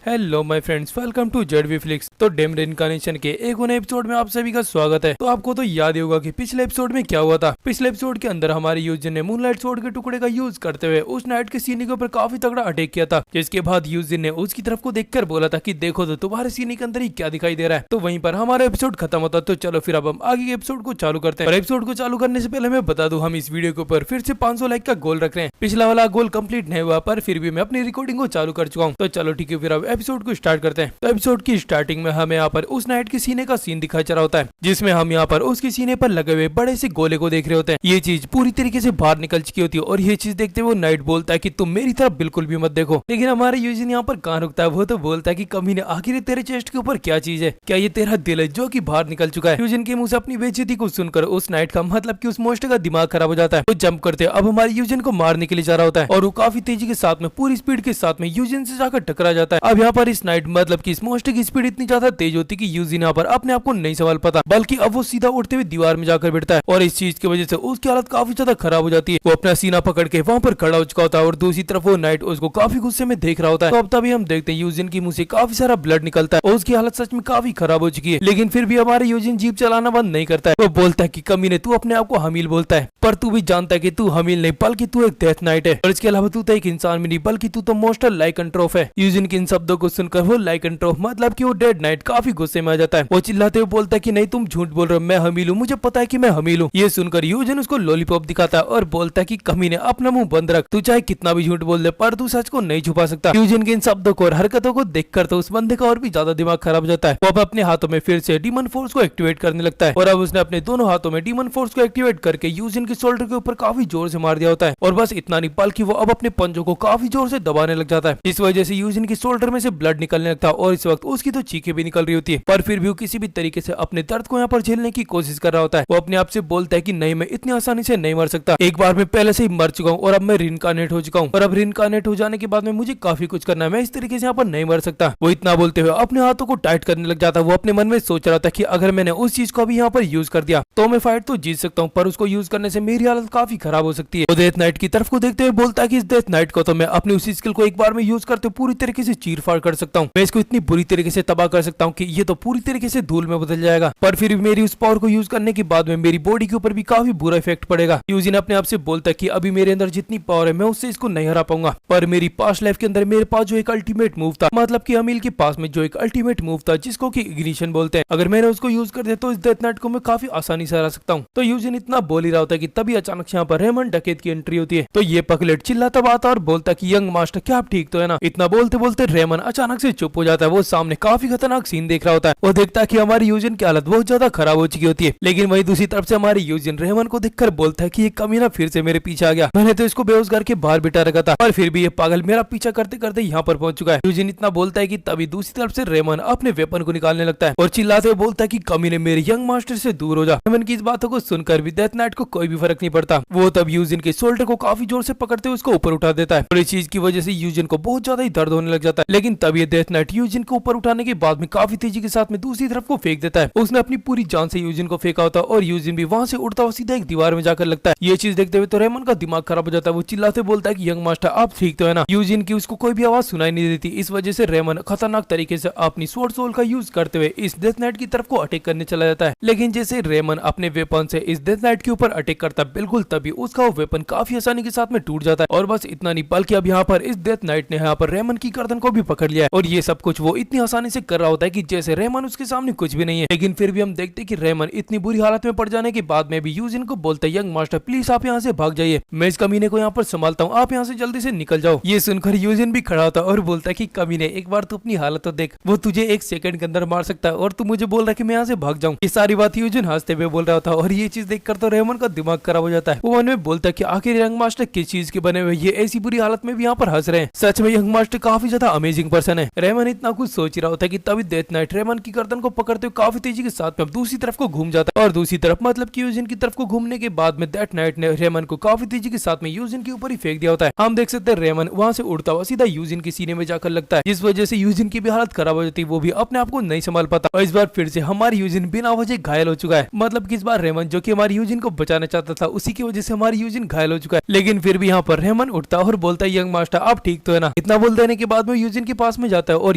Hello my friends, welcome to ZV Flix. तो dame reincarnation के एक नए एपिसोड में आप सभी का स्वागत है। तो आपको तो याद ही होगा कि पिछले एपिसोड में क्या हुआ था। पिछले एपिसोड के अंदर हमारे यूजर ने मूनलाइट स्वॉर्ड के टुकड़े का यूज करते हुए उस नाइट के सीने के ऊपर काफी तगड़ा अटैक किया था, जिसके बाद यूजर ने उसकी तरफ को देखकर बोला था कि देखो तो तुम्हारे सीने के अंदर ही क्या दिखाई दे रहा है। तो वहीं पर हमारा एपिसोड खत्म होता। तो चलो फिर अब हम आगे के एपिसोड को चालू करते हैं। और एपिसोड को चालू करने से पहले मैं बता दूं, हम इस वीडियो के ऊपर फिर से 500 लाइक का गोल रख रहे हैं। पिछला वाला गोल कंप्लीट नहीं हुआ, पर फिर भी मैं अपनी रिकॉर्डिंग को चालू कर चुका हूँ। तो चलो ठीक है, फिर अब एपिसोड को स्टार्ट करते हैं। तो एपिसोड की स्टार्टिंग में हमें यहाँ पर उस नाइट के सीने का सीन दिखाई जा रहा होता है, जिसमें हम यहाँ पर उसके सीने पर लगे हुए बड़े से गोले को देख रहे होते हैं। ये चीज पूरी तरीके से बाहर निकल चुकी होती है और ये चीज देखते हुए नाइट बोलता है कि तुम मेरी तरफ बिल्कुल भी मत देखो। लेकिन हमारे यूजिन यहाँ पर कहाँ रुकता है, वो तो बोलता है कि कमीने आखिर तेरे चेस्ट के ऊपर क्या चीज है, क्या ये तेरा दिल है जो कि बाहर निकल चुका है। यूजिन के मुंह से अपनी बेइज्जती को सुनकर उस नाइट का मतलब कि उस मोस्टर का दिमाग खराब हो जाता है। वो जंप करते अब हमारे यूजिन को मारने के लिए जा रहा होता है और वो काफी तेजी के साथ में पूरी स्पीड के साथ में यूजिन से जाकर टकरा जाता है। अब यहाँ पर इस नाइट मतलब कि इस मोस्टर की स्पीड इतनी ज्यादा तेज होती कि यूजिन यहाँ पर अपने आप को नहीं संभाल पाता, बल्कि अब वो सीधा उड़ते हुए दीवार में जाकर बैठता है और इस चीज की वजह से उसकी हालत काफी ज्यादा खराब हो जाती है। वो अपना सीना पकड़ के वहाँ पर खड़ा हो चुका होता है और दूसरी तरफ वो नाइट उसको काफी गुस्से में देख रहा होता है। तो अब तभी हम देखते हैं यूजिन की मुंह से काफी सारा ब्लड निकलता है और उसकी हालत सच में काफी खराब हो चुकी है। लेकिन फिर भी हमारे यूजिन जीप चलाना बंद नहीं करता है। वो बोलता है कि कमीने तू अपने आप को हमील बोलता है, पर तू भी जानता है कि तू हमील नहीं बल्कि तू एक डेथ नाइट है। और इसके अलावा तू तो एक इंसान भी नहीं बल्कि तू तो मोस्टर लाइकेंट्रोप है। यूजिन के इन शब्दों को सुनकर वो लाइकेंट्रोप मतलब कि वो डेड नाइट काफी गुस्से में आ जाता है। वो चिल्लाते हुए बोलता है कि नहीं तुम झूठ बोल रहे हो, मैं हमील हूँ, मुझे पता है कि मैं हमील हूँ। ये सुनकर यूजिन उसको लॉलीपॉप दिखाता है और बोलता है कि कमीने अपना मुंह बंद रख, तू चाहे कितना भी झूठ बोल दे पर तू सच को नहीं छुपा सकता। यूजिन के इन शब्दों को और हरकतों को देखकर तो उस बंदे का और भी ज्यादा दिमाग खराब हो जाता है। वो अब अपने हाथों में फिर से डीमन फोर्स को एक्टिवेट करने लगता है और अब उसने अपने दोनों हाथों में डीमन फोर्स को एक्टिवेट करके यूजिन के शोल्डर के ऊपर काफी जोर से मार दिया होता है। और बस इतना नहीं बल्कि वो अब अपने पंजों को काफी जोर से दबाने लग जाता है। इस वजह से यूजिन के शोल्डर में से ब्लड निकलने लगता है और इस वक्त उसकी तो चीखें भी निकल रही होती है, पर फिर भी वो किसी भी तरीके से अपने दर्द को यहाँ पर झेलने की कोशिश कर रहा होता है। वो अपने आप से बोलता है कि नहीं, मैं इतनी आसानी से नहीं मर सकता, एक बार मैं पहले से ही मर चुका हूँ और अब मैं रिइंकार्नेट हो चुका हूँ और अब रिइंकार्नेट हो जाने के बाद में मुझे काफी कुछ करना है, मैं इस तरीके से यहाँ पर नहीं मर सकता। वो इतना बोलते हुए अपने हाथों को टाइट करने लग जाता है। वो अपने मन में सोच रहा था कि अगर मैंने उस चीज को अभी यहाँ पर यूज कर दिया तो मैं फाइट तो जीत सकता हूँ, पर उसको यूज करने से मेरी हालत काफी खराब हो सकती है। वो डेथ नाइट की तरफ को देखते हुए बोलता है कि इस डेथ नाइट को तो मैं अपनी उसी स्किल को एक बार में यूज करते पूरी तरीके से चीर फाड़ कर सकता हूँ, मैं इसको इतनी बुरी तरीके से तबाह कर सकता हूँ कि ये तो पूरी तरीके से धूल में बदल जाएगा। पर फिर मेरी उस पावर को यूज करने के बाद में मेरी बॉडी के ऊपर भी काफी बुरा इफेक्ट पड़ेगा। यूजिन अपने आप से बोलता है कि अभी मेरे अंदर जितनी पावर है मैं उससे इसको नहीं हरा पाऊंगा, पर मेरी पास्ट लाइफ के अंदर मेरे पास जो एक अल्टीमेट मूव था, मतलब कि अमील के पास में जो एक अल्टीमेट मूव था जिसको कि इग्निशन बोलते हैं, अगर मैंने उसको यूज कर दिया तो इस डेथ नाइट को मैं काफी आसानी से हरा सकता हूँ। तो यूजिन इतना बोल ही रहा होता है कि तभी अचानक से यहाँ पर रेमंड डकैत की एंट्री होती है। तो ये पकलेट चिल्लाता आता और बोलता कि यंग मास्टर क्या आप ठीक तो है ना। इतना बोलते बोलते रेमन अचानक से चुप हो जाता है। वो सामने काफी खतरनाक सीन देख रहा होता है। वो देखता है कि हमारी यूजिन की हालत बहुत ज्यादा खराब हो चुकी होती है, लेकिन वही दूसरी तरफ से हमारी यूजिन रेमन को देखकर बोलता है कि ये कमीना फिर से मेरे पीछे आ गया, मैंने तो इसको बेहोश करके बाहर बिठा रखा था और फिर भी ये पागल मेरा पीछा करते करते यहाँ पर पहुंच चुका है। यूजिन इतना बोलता है कि तभी दूसरी तरफ से रेमन अपने वेपन को निकालने लगता है और चिल्लाते हुए बोलता है कि कमीने मेरे यंग मास्टर से दूर हो जा। रेमन की इस बातों को सुनकर भी डेथ नाइट को कोई भी फर्क नहीं पड़ता। वो तब यूजिन के शोल्डर को काफी जोर से पकड़ते हुए उसको ऊपर उठा देता है और इस चीज की वजह से यूजिन को बहुत ज्यादा ही दर्द होने लग जाता है। लेकिन तब ये डेथ नाइट यूजिन को ऊपर उठाने के बाद में काफी तेजी के साथ में दूसरी तरफ को फेंक देता है। उसने अपनी पूरी जान से यूजिन को फेंका होता है और यूजिन भी वहां से उड़ता हुआ सीधा एक दीवार में जाकर लगता है। ये चीज देखते हुए तो रेमन का दिमाग खराब हो जाता है। वो चिल्लाते बोलता है कि यंग मास्टर आप ठीक तो है ना। यूजिन की उसको कोई भी आवाज सुनाई नहीं देती। इस वजह से रेमन खतरनाक तरीके से अपनी स्वॉर्ड सोल का यूज करते हुए इस डेथ नाइट की तरफ को अटैक करने चला जाता है। लेकिन जैसे रेमन अपने वेपन से इस डेथ नाइट के ऊपर अटैक करता है, बिल्कुल तभी उसका वो वेपन काफी आसानी के साथ में टूट जाता है। और बस इतना नहीं बल्कि अब यहाँ पर इस डेथ नाइट ने यहाँ पर रेमन की गर्दन को भी पकड़ लिया है और ये सब कुछ वो इतनी आसानी से कर रहा होता है कि जैसे रेमन उसके सामने कुछ भी नहीं है। लेकिन फिर भी हम देखते हैं कि रेमन इतनी बुरी हालत में पड़ जाने के बाद में भी यूजिन को बोलता है यंग मास्टर प्लीज आप यहाँ से भाग जाइए, मैं इस कमीने को यहाँ पर संभालता हूँ, आप यहाँ से जल्दी से निकल जाओ। ये सुनकर यूजिन भी खड़ा होता है और बोलता है कि कमीने एक बार तू अपनी हालत तो देख, वो तुझे एक सेकंड के अंदर मार सकता है और तू मुझे बोल रहा है कि मैं यहाँ से भाग जाऊँ। ये सारी बात यूजिन हंसते हुए बोल रहा था और ये चीज देखकर तो रेमन का दिमाग खराब हो जाता है। वो मन में बोलता है कि आखिर यंग मास्टर किस चीज के बने हुए, ये ऐसी बुरी हालत में भी यहाँ पर हंस रहे हैं। सच में यंग मास्टर काफी ज्यादा अमेजिंग पर्सन है। रेमन इतना कुछ सोच रहा होता है कि तभी डेथ नाइट रेमन की गर्दन को पकड़ते हुए काफी तेजी के साथ में दूसरी तरफ को घूम जाता है और दूसरी तरफ मतलब कि यूजिन की तरफ को घूमने के बाद में डेथ नाइट ने रेमन को काफी तेजी के साथ में यूजिन के ऊपर ही फेंक दिया होता है। हम देख सकते हैं रेमन वहां से उड़ता हुआ सीधा यूजिन के सीने में जाकर लगता है, जिस वजह से यूजिन की भी हालत खराब हो जाती है। वो भी अपने आप को नहीं संभाल पाता और इस बार फिर से हमारी यूजिन बिना वजह घायल हो चुका है। मतलब कि इस बार रेमन जो कि हमारी यूजिन को बचाना चाहता था उसी की वजह से हमारी यूजिन घायल हो चुका है। लेकिन फिर भी यहाँ पर रेमन उठता और बोलता है यंग मास्टर आप ठीक तो है ना। इतना बोल देने के बाद में यूजिन के के पास में जाता है और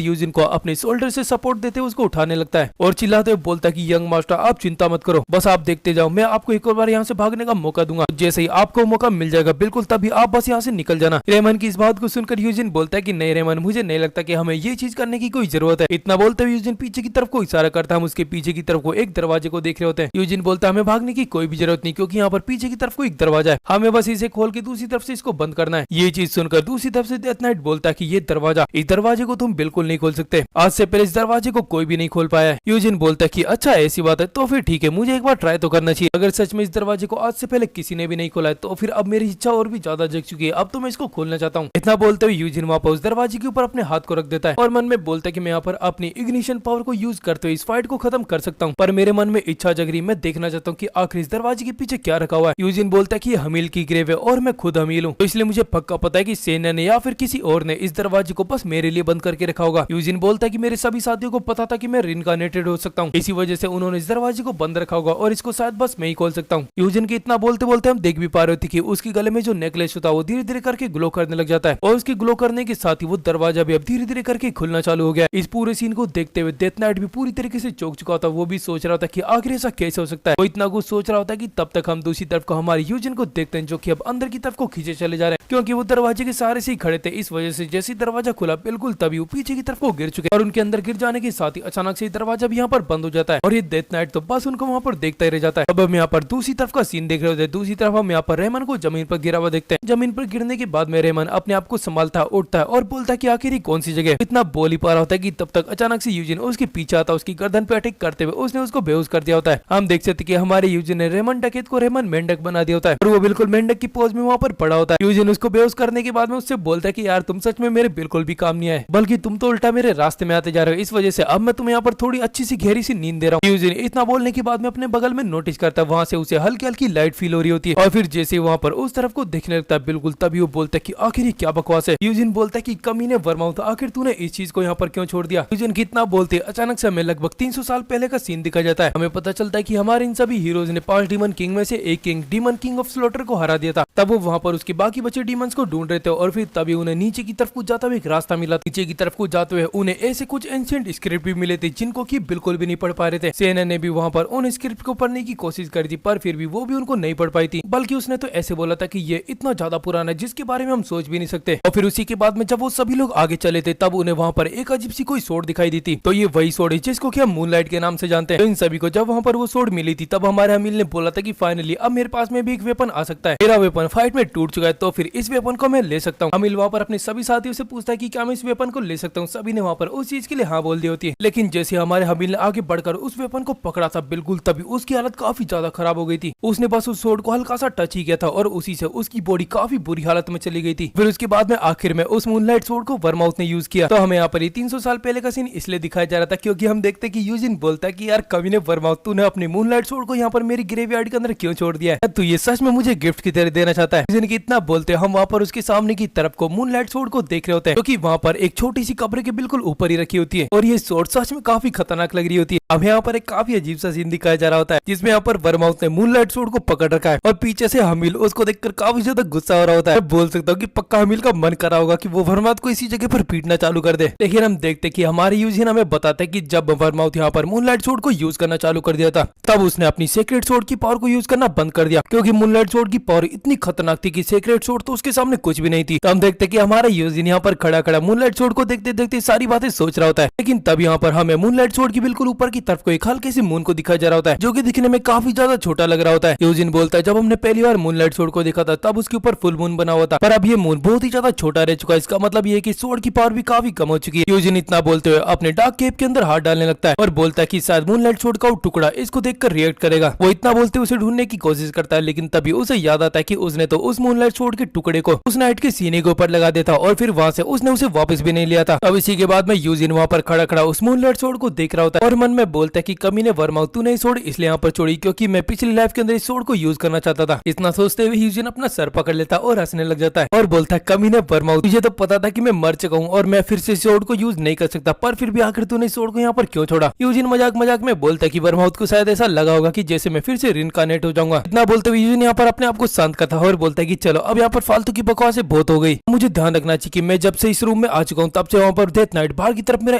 यूजिन को अपने शोल्डर से सपोर्ट देते हुए उसको उठाने लगता है और चिल्लाते हुए बोलता है कि यंग मास्टर आप चिंता मत करो, बस आप देखते जाओ, मैं आपको एक और बार यहाँ से भागने का मौका दूंगा, जैसे ही आपको मौका मिल जाएगा बिल्कुल तभी आप बस यहाँ से निकल जाना। रेमन की इस बात को सुनकर यूजिन बोलता है कि नहीं रेमन, मुझे नहीं लगता कि हमें ये चीज करने की कोई जरूरत है। इतना बोलते हुए यूजिन पीछे की तरफ को इशारा करता है। हम उसके पीछे की तरफ को एक दरवाजे को देख रहे होते हैं। यूजिन बोलता है हमें भागने की कोई भी जरूरत नहीं, क्योंकि यहाँ पर पीछे की तरफ को एक दरवाजा है, हमें बस इसे खोल के दूसरी तरफ से इसको बंद करना है। ये चीज सुनकर दूसरी तरफ से डेथ नाइट बोलता है कि ये दरवाजा, इस दरवाजे को तुम बिल्कुल नहीं खोल सकते, आज से पहले इस दरवाजे को कोई भी नहीं खोल पाया है। यूजिन बोलता है कि अच्छा ऐसी बात है, तो फिर ठीक है, मुझे एक बार ट्राई तो करना चाहिए। अगर सच में इस दरवाजे को आज से पहले किसी ने भी नहीं खोला है तो फिर अब मेरी इच्छा और भी ज्यादा जग चुकी है, अब तो मैं इसको खोलना चाहता हूँ। इतना बोलते हुए यूजिन वहाँ पर उस दरवाजे के ऊपर अपने हाथ को रख देता है और मन में बोलता है कि मैं यहाँ पर अपनी इग्निशन पावर को यूज करते हुए इस फाइट को खत्म कर सकता हूँ। पर मेरे मन में इच्छा जग रही, मैं देखना चाहता हूँ कि आखिर इस दरवाजे के पीछे क्या रखा हुआ है। यूजिन बोलता है कि ये हमील की ग्रेव है और मैं खुद हमील हूँ, तो इसलिए मुझे पक्का पता है कि सेना ने या फिर किसी और ने इस दरवाजे को बस मेरे लिए बंद करके रखा होगा। यूजिन बोलता है कि मेरे सभी साथियों को पता था कि मैं रिइंकार्नेटेड हो सकता हूँ, इसी वजह से उन्होंने इस दरवाजे को बंद रखा होगा और इसको शायद बस मैं ही खोल सकता हूँ। यूजिन के इतना बोलते बोलते हम देख भी पा रहे थे कि उसके गले में जो नेकलेस होता है वो धीरे धीरे करके ग्लो करने लग जाता है और उसके ग्लो करने के साथ ही वो दरवाजा भी अब धीरे धीरे करके खुलना चालू हो गया। इस पूरे सीन को देखते हुए डेथ नाइट भी पूरी तरीके से चौंक चुका था। वो भी सोच रहा था कि आखिर ऐसा कैसे हो सकता है। वो इतना कुछ सोच रहा होता है कि तब तक हम दूसरी तरफ को हमारे यूजिन को देखते हैं जो कि अब अंदर की तरफ को खींचे चले जा रहे हैं, क्योंकि वो दरवाजे के सहारे से ही खड़े थे। इस वजह से जैसे दरवाजा खुला बिल्कुल तभी वो पीछे की तरफ को गिर चुके और उनके अंदर गिर जाने के साथ ही अचानक से दरवाजा भी यहाँ पर बंद हो जाता है और ये डेथ नाइट तो बस उनको वहाँ पर देखता ही रह जाता है। अब हम यहाँ पर दूसरी तरफ का सीन देख रहे होते हैं। दूसरी तरफ हम यहाँ पर रेमन को जमीन पर गिरा हुआ देखते हैं। जमीन पर गिरने के बाद में रेमन अपने आप को संभालता उठता है और बोलता है कि आखिर ये कौन सी जगह। इतना बोल ही पा रहा होता है कि तब तक अचानक से यूजिन उसके पीछे आता है, उसकी गर्दन पे अटैक करते हुए उसने उसको बेहोश कर दिया होता है। हम देख सकते कि हमारे यूजिन ने रेमन डकैत को रेमन मेंढक बना दिया होता है और वो बिल्कुल मेंढक की पोज में वहाँ पर पड़ा होता है। यूजिन उसको बेहोश करने के बाद में उससे बोलता है कि यार तुम सच में मेरे बिल्कुल भी काम नहीं आए, बल्कि तुम तो उल्टा मेरे रास्ते में आते जा रहे हो, इस वजह से अब मैं तुम्हें यहाँ पर थोड़ी अच्छी सी गहरी सी नींद दे रहा हूँ। यूजिन इतना बोलने के बाद में अपने बगल में नोटिस करता है वहाँ से उसे हल्की हल्की लाइट फील हो रही होती है और फिर जैसे वहाँ पर उस तरफ को देखने लगता है बिल्कुल तभी वो बोलता है कि आखिर ये क्या बकवास है। यूजिन बोलता है कि कमीने वर्माउथ, आखिर तूने इस चीज को यहाँ पर क्यों छोड़ दिया। यूजिन कितना बोलते अचानक से हमें लगभग 300 साल पहले का सीन दिखा जाता है। हमें पता चलता है कि हमारे इन सभी हीरोज ने 5 डीमन किंग में से एक king demon king of slaughter को हरा दिया था। तब वो वहाँ पर उसके बाकी बचे डीमंस को ढूंढ रहे थे और फिर तभी उन्हें नीचे की तरफ को जाता हुए एक रास्ता मिला। नीचे की तरफ को जाते हुए उन्हें ऐसे कुछ एंशिएंट स्क्रिप्ट भी मिले थे जिनको की बिल्कुल भी नहीं पढ़ पा रहे थे। सेना ने भी वहाँ पर उन स्क्रिप्ट को पढ़ने की कोशिश करी थी पर फिर भी वो भी उनको नहीं पढ़ पाई थी, बल्कि उसने तो ऐसे बोला था कि ये इतना ज्यादा पुराना है जिसके बारे में हम सोच भी नहीं सकते। और फिर उसी के बाद में जब वो सभी लोग आगे चले थे तब उन्हें वहाँ पर एक अजीब सी कोई सोर्ड दिखाई दी थी। तो ये वही सोर्ड है जिसको कि हम मूनलाइट के नाम से जानते हैं। तो इन सभी को जब वहाँ पर वो सोर्ड मिली थी तब हमारे हमील ने बोला था कि फाइनली अब मेरे पास में भी एक वेपन आ सकता है, मेरा वेपन फाइट में टूट चुका है तो फिर इस वेपन को मैं ले सकता हूँ। हमील वहाँ पर अपने सभी साथियों से पूछता है कि क्या मैं इस वेपन को ले सकता हूँ। सभी ने वहाँ पर उस चीज के लिए हाँ बोल दी होती है, लेकिन जैसे हमारे हमील ने आगे बढ़कर उस वेपन को पकड़ा था बिल्कुल तभी उसकी हालत काफी ज्यादा खराब हो गई थी। उसने बस उस सोर्ड को हल्का सा टच ही किया था और उसी से उसकी बॉडी काफी बुरी हालत में चली गई थी। फिर उसके बाद में आखिर में उस मूनलाइट सोर्ड को वर्माउथ ने यूज किया। तो हमें यहाँ पर 300 साल पहले का सीन इसलिए दिखाया जा रहा था क्योंकि हम देखते कि यूजिन बोलता है कि यार कभी ने वर्माउथ तूने अपने मूनलाइट सोर्ड को यहाँ पर मेरी ग्रेवयार्ड के अंदर क्यों छोड़ दिया है, तू ये सच में मुझे गिफ्ट की तरह देना चाहता है। यूजिन की इतना बोलते हम वहाँ पर उसके सामने की तरफ को मूनलाइट सोर्ड को देख रहे होते हैं क्योंकि वहाँ पर एक छोटी सी कब्र के बिल्कुल ऊपर ही रखी होती है और ये सोर्ड सच में काफी खतरनाक लग रही होती है। अब यहाँ पर एक काफी अजीब सा सीन दिखाया जा रहा होता है जिसमें यहाँ पर वर्माउथ ने मूनलाइट सोर्ड को पकड़ रखा है और पीछे से हमील उसको देखकर काफी ज्यादा गुस्सा हो रहा होता है। बोल सकता हूँ कि पक्का हमील का मन कर रहा होगा कि वो वर्माउथ को इसी जगह पर पीटना चालू कर दे। लेकिन हम देखते कि हमारे यूजिन हमें बताते कि जब वर्माउथ यहाँ पर मूनलाइट सोर्ड को यूज करना चालू कर दिया था तब उसने अपनी सीक्रेट सोर्ड की पावर को यूज करना बंद कर दिया क्योंकि मूनलाइट सोर्ड की पावर इतनी खतरनाक थी कि सीक्रेट सोर्ड तो उसके सामने कुछ भी नहीं थी। तो हम देखते कि हमारा यूजिन यहाँ पर खड़ा खड़ा मूनलाइट सोर्ड को देखते देखते सारी बातें सोच रहा होता है। लेकिन तब यहाँ पर हमें मूनलाइट सोर्ड की बिल्कुल ऊपर की तरफ को एक हल्के से मून को दिखाया जा रहा होता है जो कि दिखने में काफी ज्यादा छोटा लग रहा होता है। यूजिन बोलता है जब हमने पहली बार मूनलाइट सोर्ड को देखा था तब उसके ऊपर फुल मून बना हुआ था पर अब ये मून बहुत ही ज्यादा छोटा रह चुका है। इसका मतलब ये कि सोर्ड की पावर भी काफी कम हो चुकी है। यूजिन इतना बोलते हुए अपने डार्क केप के अंदर हाथ डालने लगता है और बोलता है कि शायद मूनलाइट सोर्ड का टुकड़ा इसको देखकर रिएक्ट करेगा। वो इतना बोलते उसे ढूंढने की कोशिश करता है लेकिन तभी उसे याद आता है कि उसने तो उस मूनलाइट सोर्ड के टुकड़े को उस नाइट के सीने के ऊपर लगा दिया था और फिर वहाँ से उसने उसे वापस भी नहीं लिया था। अब इसी के बाद में यूजिन वहाँ पर खड़ा खड़ा उस मूनलाइट सोर्ड को देख रहा होता है और मन में बोलता है कि कमीने वर्माउथ तूने सोड इसलिए यहाँ पर छोड़ी क्योंकि मैं पिछली लाइफ के अंदर इस सोड को यूज करना चाहता था। इतना सोचते हुए यूजिन अपना सर पकड़ लेता और हंसने लग जाता है और बोलता है कमीने वर्माउथ तुझे तो पता था कि मैं मर चुका हूँ और मैं फिर से सोड को यूज नहीं कर सकता, पर फिर भी आखिर तूने सोड को यहाँ पर क्यों छोड़ा। यूजिन मजाक मजाक में बोलता है कि वर्माउथ को शायद ऐसा लगा होगा कि जैसे मैं फिर से रिनकार्नेट हो जाऊंगा। इतना बोलते हुए यूजिन यहाँ पर अपने आप को शांत करता है और बोलता है कि चलो अब यहाँ पर फालतू की बकवास बहुत हो गई, मुझे ध्यान रखना चाहिए कि मैं जब से इस रूम में आ चुका हूँ तब से वहाँ पर डेथ नाइट बाहर की तरफ मेरा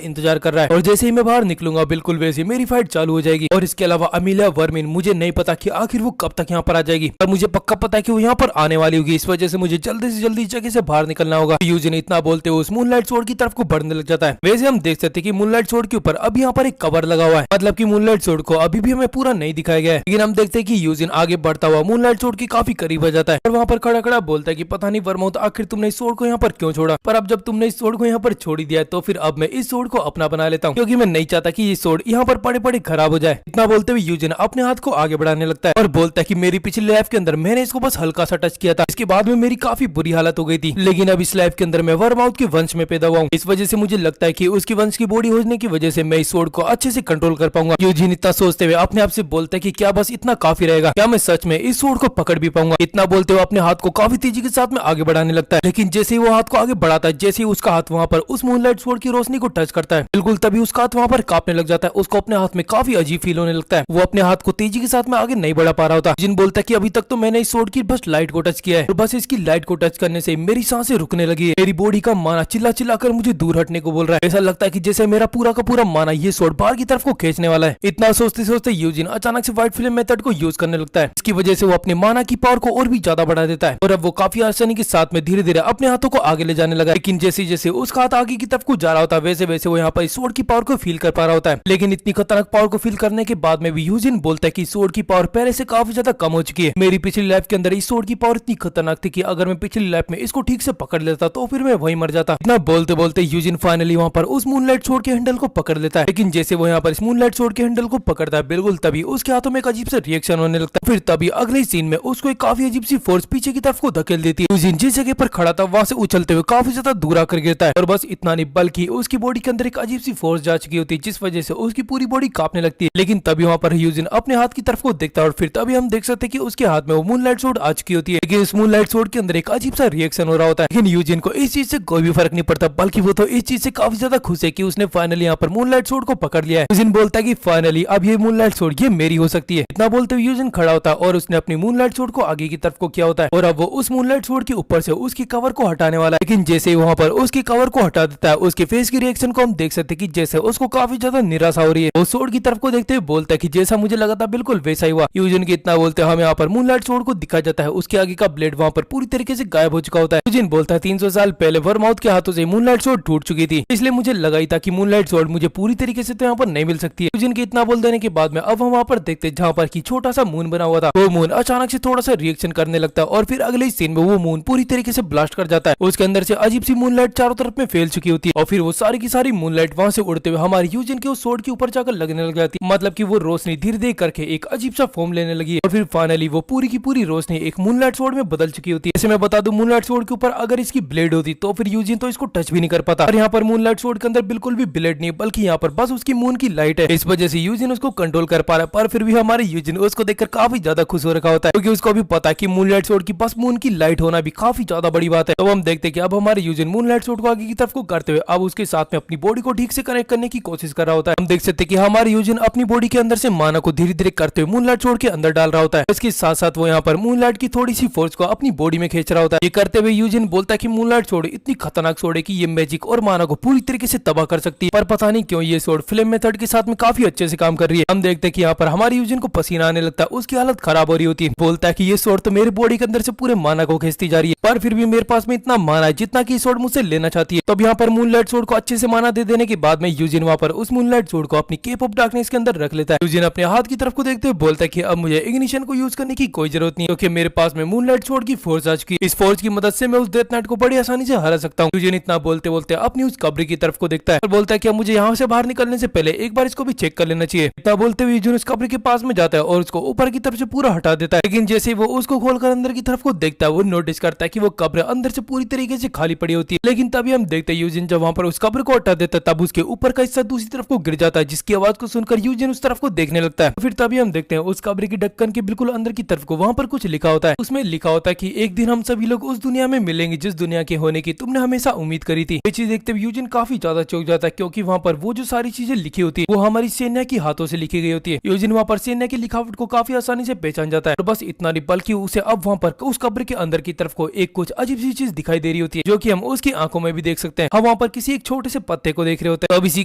इंतजार कर रहा है और जैसे ही मैं बाहर निकलूंगा बिल्कुल वैसे मेरी फाइट चालू हो जाएगी। और इसके अलावा अमीलिया वर्मिन मुझे नहीं पता कि आखिर वो कब तक यहाँ पर आ जाएगी, पर मुझे पक्का पता है कि वो यहाँ पर आने वाली होगी, इस वजह से मुझे जल्दी से जल्दी जगह से बाहर निकलना होगा। यूजिन इतना बोलते हुए उस मूनलाइट सोर्ड की तरफ को बढ़ने लग जाता है। वैसे हम देख सकते हैं कि मूनलाइट सोर्ड के ऊपर अब यहाँ पर एक कवर लगा हुआ है, मतलब कि मूनलाइट सोर्ड को अभी भी हमें पूरा नहीं दिखाया गया है, लेकिन हम देखते हैं कि यूजिन आगे बढ़ता हुआ मूनलाइट सोर्ड के काफी करीब आ जाता है और वहाँ पर खड़ा खड़ा बोलता है कि पता नहीं वर्माउथ आखिर तुमने इस सोर्ड को यहाँ पर क्यों छोड़ा, पर अब जब तुमने इस सोर्ड को यहाँ पर छोड़ दिया है तो फिर अब मैं इस सोर्ड को अपना बना लेता हूँ क्योंकि मैं नहीं चाहता कि ये सोर्ड यहाँ पर पड़े पड़े खराब हो जाए। इतना बोलते हुए यूजिन अपने हाथ को आगे बढ़ाने लगता है और बोलता है कि मेरी पिछली लाइफ के अंदर मैंने इसको बस हल्का सा टच किया था, इसके बाद में मेरी काफी बुरी हालत हो गई थी, लेकिन अब इस लाइफ के अंदर मैं वर्माउथ के वंश में पैदा हुआ हूँ, इस वजह से मुझे लगता है कि उसकी वंश की बॉडी होने की वजह से मैं इस सोर्ड को अच्छे से कंट्रोल कर पाऊंगा। यूजिन इतना सोचते हुए अपने आप से बोलता है कि क्या बस इतना काफी रहेगा, क्या मैं सच में इस सोर्ड को पकड़ भी पाऊंगा। इतना बोलते हुए अपने हाथ को काफी तेजी के साथ में आगे बढ़ाने लगता है, लेकिन जैसे ही वो हाथ को आगे बढ़ाता है, जैसे ही उसका हाथ वहाँ पर उस मूनलाइट सोर्ड की रोशनी को टच करता है, बिल्कुल तभी उसका हाथ वहाँ पर कांपने लग जाता है, उसको अपने हाथ में काफी अजीब फील होने लगता है। वो अपने हाथ को तेजी के साथ में आगे नहीं बढ़ा पा रहा होता। जिन बोलता है कि अभी तक तो मैंने इस सोर्ड की बस लाइट को टच किया है और बस इसकी लाइट को टच करने से मेरी सांसें रुकने लगी है, मेरी बॉडी का माना चिल्ला चिल्ला कर मुझे दूर हटने को बोल रहा है, ऐसा लगता है कि जैसे मेरा पूरा का पूरा माना ये सोर्ड बाहर की तरफ को खींचने वाला है। इतना सोचते सोचते यूजिन अचानक से व्हाइट फिल्म मेथड को यूज करने लगता है, इसकी वजह से वो अपने माना की पावर को और भी ज्यादा बढ़ा देता है और अब वो काफी आसानी के साथ में धीरे धीरे अपने हाथों को आगे ले जाने लगा। लेकिन जैसे जैसे उसका हाथ आगे की तरफ को जा रहा होता है वैसे वैसे वो यहाँ पर सोर्ड की पावर को फील कर पा रहा होता है, लेकिन इतनी खतरनाक पावर को फील करने के बाद में भी यूजिन बोलता है कि सोर्ड की पावर पहले से काफी ज्यादा कम हो चुकी है। मेरी पिछली लाइफ के अंदर इस सोर्ड की पावर इतनी खतरनाक थी कि अगर मैं पिछली लाइफ में इसको ठीक से पकड़ लेता तो फिर मैं वहीं मर जाता। इतना बोलते बोलते यूजिन फाइनली वहाँ पर उस मूनलाइट सोर्ड के हैंडल को पकड़ लेता है, लेकिन जैसे वो यहाँ पर इस मूनलाइट सोर्ड के हैंडल को पकड़ता है बिल्कुल तभी उसके हाथों में एक अजीब सा रिएक्शन होने लगता है। फिर तभी अगले सीन में उसको एक काफी अजीब सी फोर्स पीछे की तरफ को धकेल देती है। यूजिन जिस जगह पर खड़ा था वहाँ से उछलते हुए काफी ज्यादा दूर आकर गिरता है और बस इतना नहीं बल्कि उसकी बॉडी के अंदर एक अजीब सी फोर्स जा चुकी होती है जिस वजह से उसकी पूरी बॉडी कांपने लगती है। लेकिन तभी वहाँ पर यूजिन अपने हाथ की तरफ को देखता है और फिर तभी हम देख सकते हैं कि उसके हाथ में वो मूनलाइट सोर्ड आ चुकी होती है, लेकिन इस मूनलाइट सोर्ड के अंदर एक अजीब सा रिएक्शन हो रहा होता है। लेकिन यूजिन को इस चीज से कोई भी फर्क नहीं पड़ता, बल्कि वो तो इस चीज से काफी ज्यादा खुश है कि उसने फाइनली यहाँ पर मूनलाइट सोर्ड को पकड़ लिया है। यूजिन बोलता है कि फाइनली अब ये मूनलाइट सोर्ड ये मेरी हो सकती है। इतना बोलते हुए यूजिन खड़ा होता है और उसने अपनी मूनलाइट सोर्ड को आगे की तरफ को किया होता है और अब वो उस मूनलाइट सोर्ड के ऊपर से उसकी कवर को हटाने वाला है, लेकिन जैसे ही वहाँ पर उसकी कवर को हटा देता है उसके फेस की रिएक्शन को हम देख सकते हैं कि जैसे उसको काफी ज्यादा निराशा हो रही है। वो सोर्ड की तरफ को देखते हुए बोलता है कि जैसा मुझे लगा था बिल्कुल वैसा ही हुआ। यूजिन के इतना बोलते हमें यहाँ पर मूनलाइट सोर्ड को दिखा जाता है, उसके आगे का ब्लेड वहाँ पर पूरी तरीके से गायब हो चुका होता है। यूजिन बोलता है 300 साल पहले वर्माउथ के हाथों से मूनलाइट सोर्ड टूट चुकी थी, इसलिए मुझे लगा ही था कि मूनलाइट सोर्ड मुझे पूरी तरीके से तो यहाँ पर नहीं मिल सकती है। यूजिन के इतना बोल देने के बाद में अब हम वहाँ पर देखते जहाँ पर की छोटा सा मून बना हुआ था, वो मून अचानक से थोड़ा सा रिएक्शन करने लगता है और फिर अगले सीन में वो मून पूरी तरीके से ब्लास्ट कर जाता है। उसके अंदर से अजीब सी मूनलाइट चारों तरफ में फैल चुकी होती है और फिर वो सारी की सारी मूनलाइट वहाँ से उड़ते हुए हमारे यूजिन के उस सोर्ड के ऊपर जाकर लगने लग जाती है, मतलब कि वो रोशनी धीरे धीरे करके एक अजीब सा फॉर्म लेने लगी है और फिर फाइनली वो पूरी की पूरी रोशनी एक मूनलाइट सोर्ड में बदल चुकी होती है। जैसे मैं बता दूं मूनलाइट सोर्ड के ऊपर अगर इसकी ब्लेड होती तो फिर यूजिन तो इसको टच भी नहीं कर पाता, और यहाँ पर मूनलाइट सोर्ड के अंदर बिल्कुल भी ब्लेड नहीं बल्कि यहाँ पर बस उसकी मून की लाइट है, इस वजह से यूजिन उसको कंट्रोल कर पा रहा है। पर फिर भी हमारे यूजिन उसको देखकर काफी ज्यादा खुश हो रखा होता है क्योंकि उसको भी पता है कि मूनलाइट सोर्ड की बस मून की लाइट होना भी काफी ज्यादा बड़ी बात है। तो हम देखते हैं कि अब हमारे यूजिन मूनलाइट सोर्ड को आगे की तरफ को करते हुए अब उसके साथ में अपनी बॉडी को ठीक से कनेक्ट करने की कोशिश कर रहा होता है। हम देख सकते हैं कि हमारे यूजिन अपनी बॉडी के अंदर से माना को धीरे धीरे करते हुए मूनलाइट सोर्ड के अंदर डाल रहा होता है, इसके साथ साथ वो यहाँ पर मूनलाइट की थोड़ी सी फोर्स को अपनी बॉडी में खींच रहा होता है। ये करते हुए यूजिन बोलता है कि मूनलाइट सोर्ड इतनी खतरनाक सोर्ड है कि ये मैजिक और माना को पूरी तरीके से तबाह कर सकती है, पर पता नहीं क्यों ये सोर्ड फ्लेम मेथड के साथ में काफी अच्छे से काम कर रही है। हम देखते हैं कि यहाँ पर हमारे यूजिन को पसीना आने लगता है, उसकी हालत खराब हो रही होती है। बोलता है कि ये सोर्ड तो मेरी बॉडी के अंदर से पूरे माना को खींचती जा रही है, पर फिर भी मेरे पास में इतना माना है जितना कि सोर्ड मुझसे लेना चाहती है। तो अब यहाँ पर मूनलाइट सोर्ड को अच्छे से माना दे देने के बाद में यूजिन वहाँ पर उस मूनलाइट सोर्ड को अपनी केप ऑफ डार्कनेस के अंदर रख लेता है। यूजिन अपने हाथ की तरफ को देखते हुए बोलता है कि अब मुझे इग्निशन को यूज करने की कोई जरूरत नहीं क्योंकि मेरे पास में मूनलाइट सोर्ड की फोर्स आ चुकी है। इस फोर्स की मदद से मैं उस डेथ नाइट को बड़ी आसानी से हरा सकता हूँ। यूजिन इतना बोलते बोलते अपनी उस कब्र की तरफ को देखता है और बोलता है कि मुझे यहाँ से बाहर निकलने से पहले एक बार इसको भी चेक कर लेना चाहिए। इतना बोलते हुए यूजिन उस कब्र के पास में जाता है और उसको ऊपर की तरफ से पूरा हटा देता है, लेकिन जैसे वो उसको खोलकर अंदर की तरफ को देखता है वो नोटिस करता है कि वो कब्र अंदर से पूरी तरीके से खाली पड़ी होती है। लेकिन तभी हम देखते हैं यूजिन जब वहाँ पर उस कब्र को हटा देता है तब उसके ऊपर का हिस्सा दूसरी तरफ को गिर जाता है, जिसकी आवाज को सुनकर यूजिन उस तरफ को देखने लगता है। फिर तभी हम देखते हैं उस कब्र की ढक्कन के बिल्कुल अंदर की तरफ को वहाँ पर कुछ लिखा होता है। उसमें लिखा होता है कि एक दिन हम सभी लोग उस दुनिया में मिलेंगे जिस दुनिया के होने की तुमने हमेशा उम्मीद करी थी। ये चीज देखते हुए यूजिन काफी ज्यादा चौंक जाता है, क्योंकि वहाँ पर वो जो सारी चीजें लिखी होती है वो हमारी सेना की हाथों से लिखी गई होती है। यूजिन वहाँ पर सेना की लिखावट को काफी आसानी से पहचान जाता है। और बस इतना नहीं बल्कि उसे अब वहाँ पर उस कब्र के अंदर की तरफ को एक कुछ अजीब सी चीज दिखाई दे रही होती है, जो कि हम उसकी आंखों में भी देख सकते हैं। हम वहाँ पर किसी एक छोटे से पत्ते को देख रहे होते हैं। तो अब इसी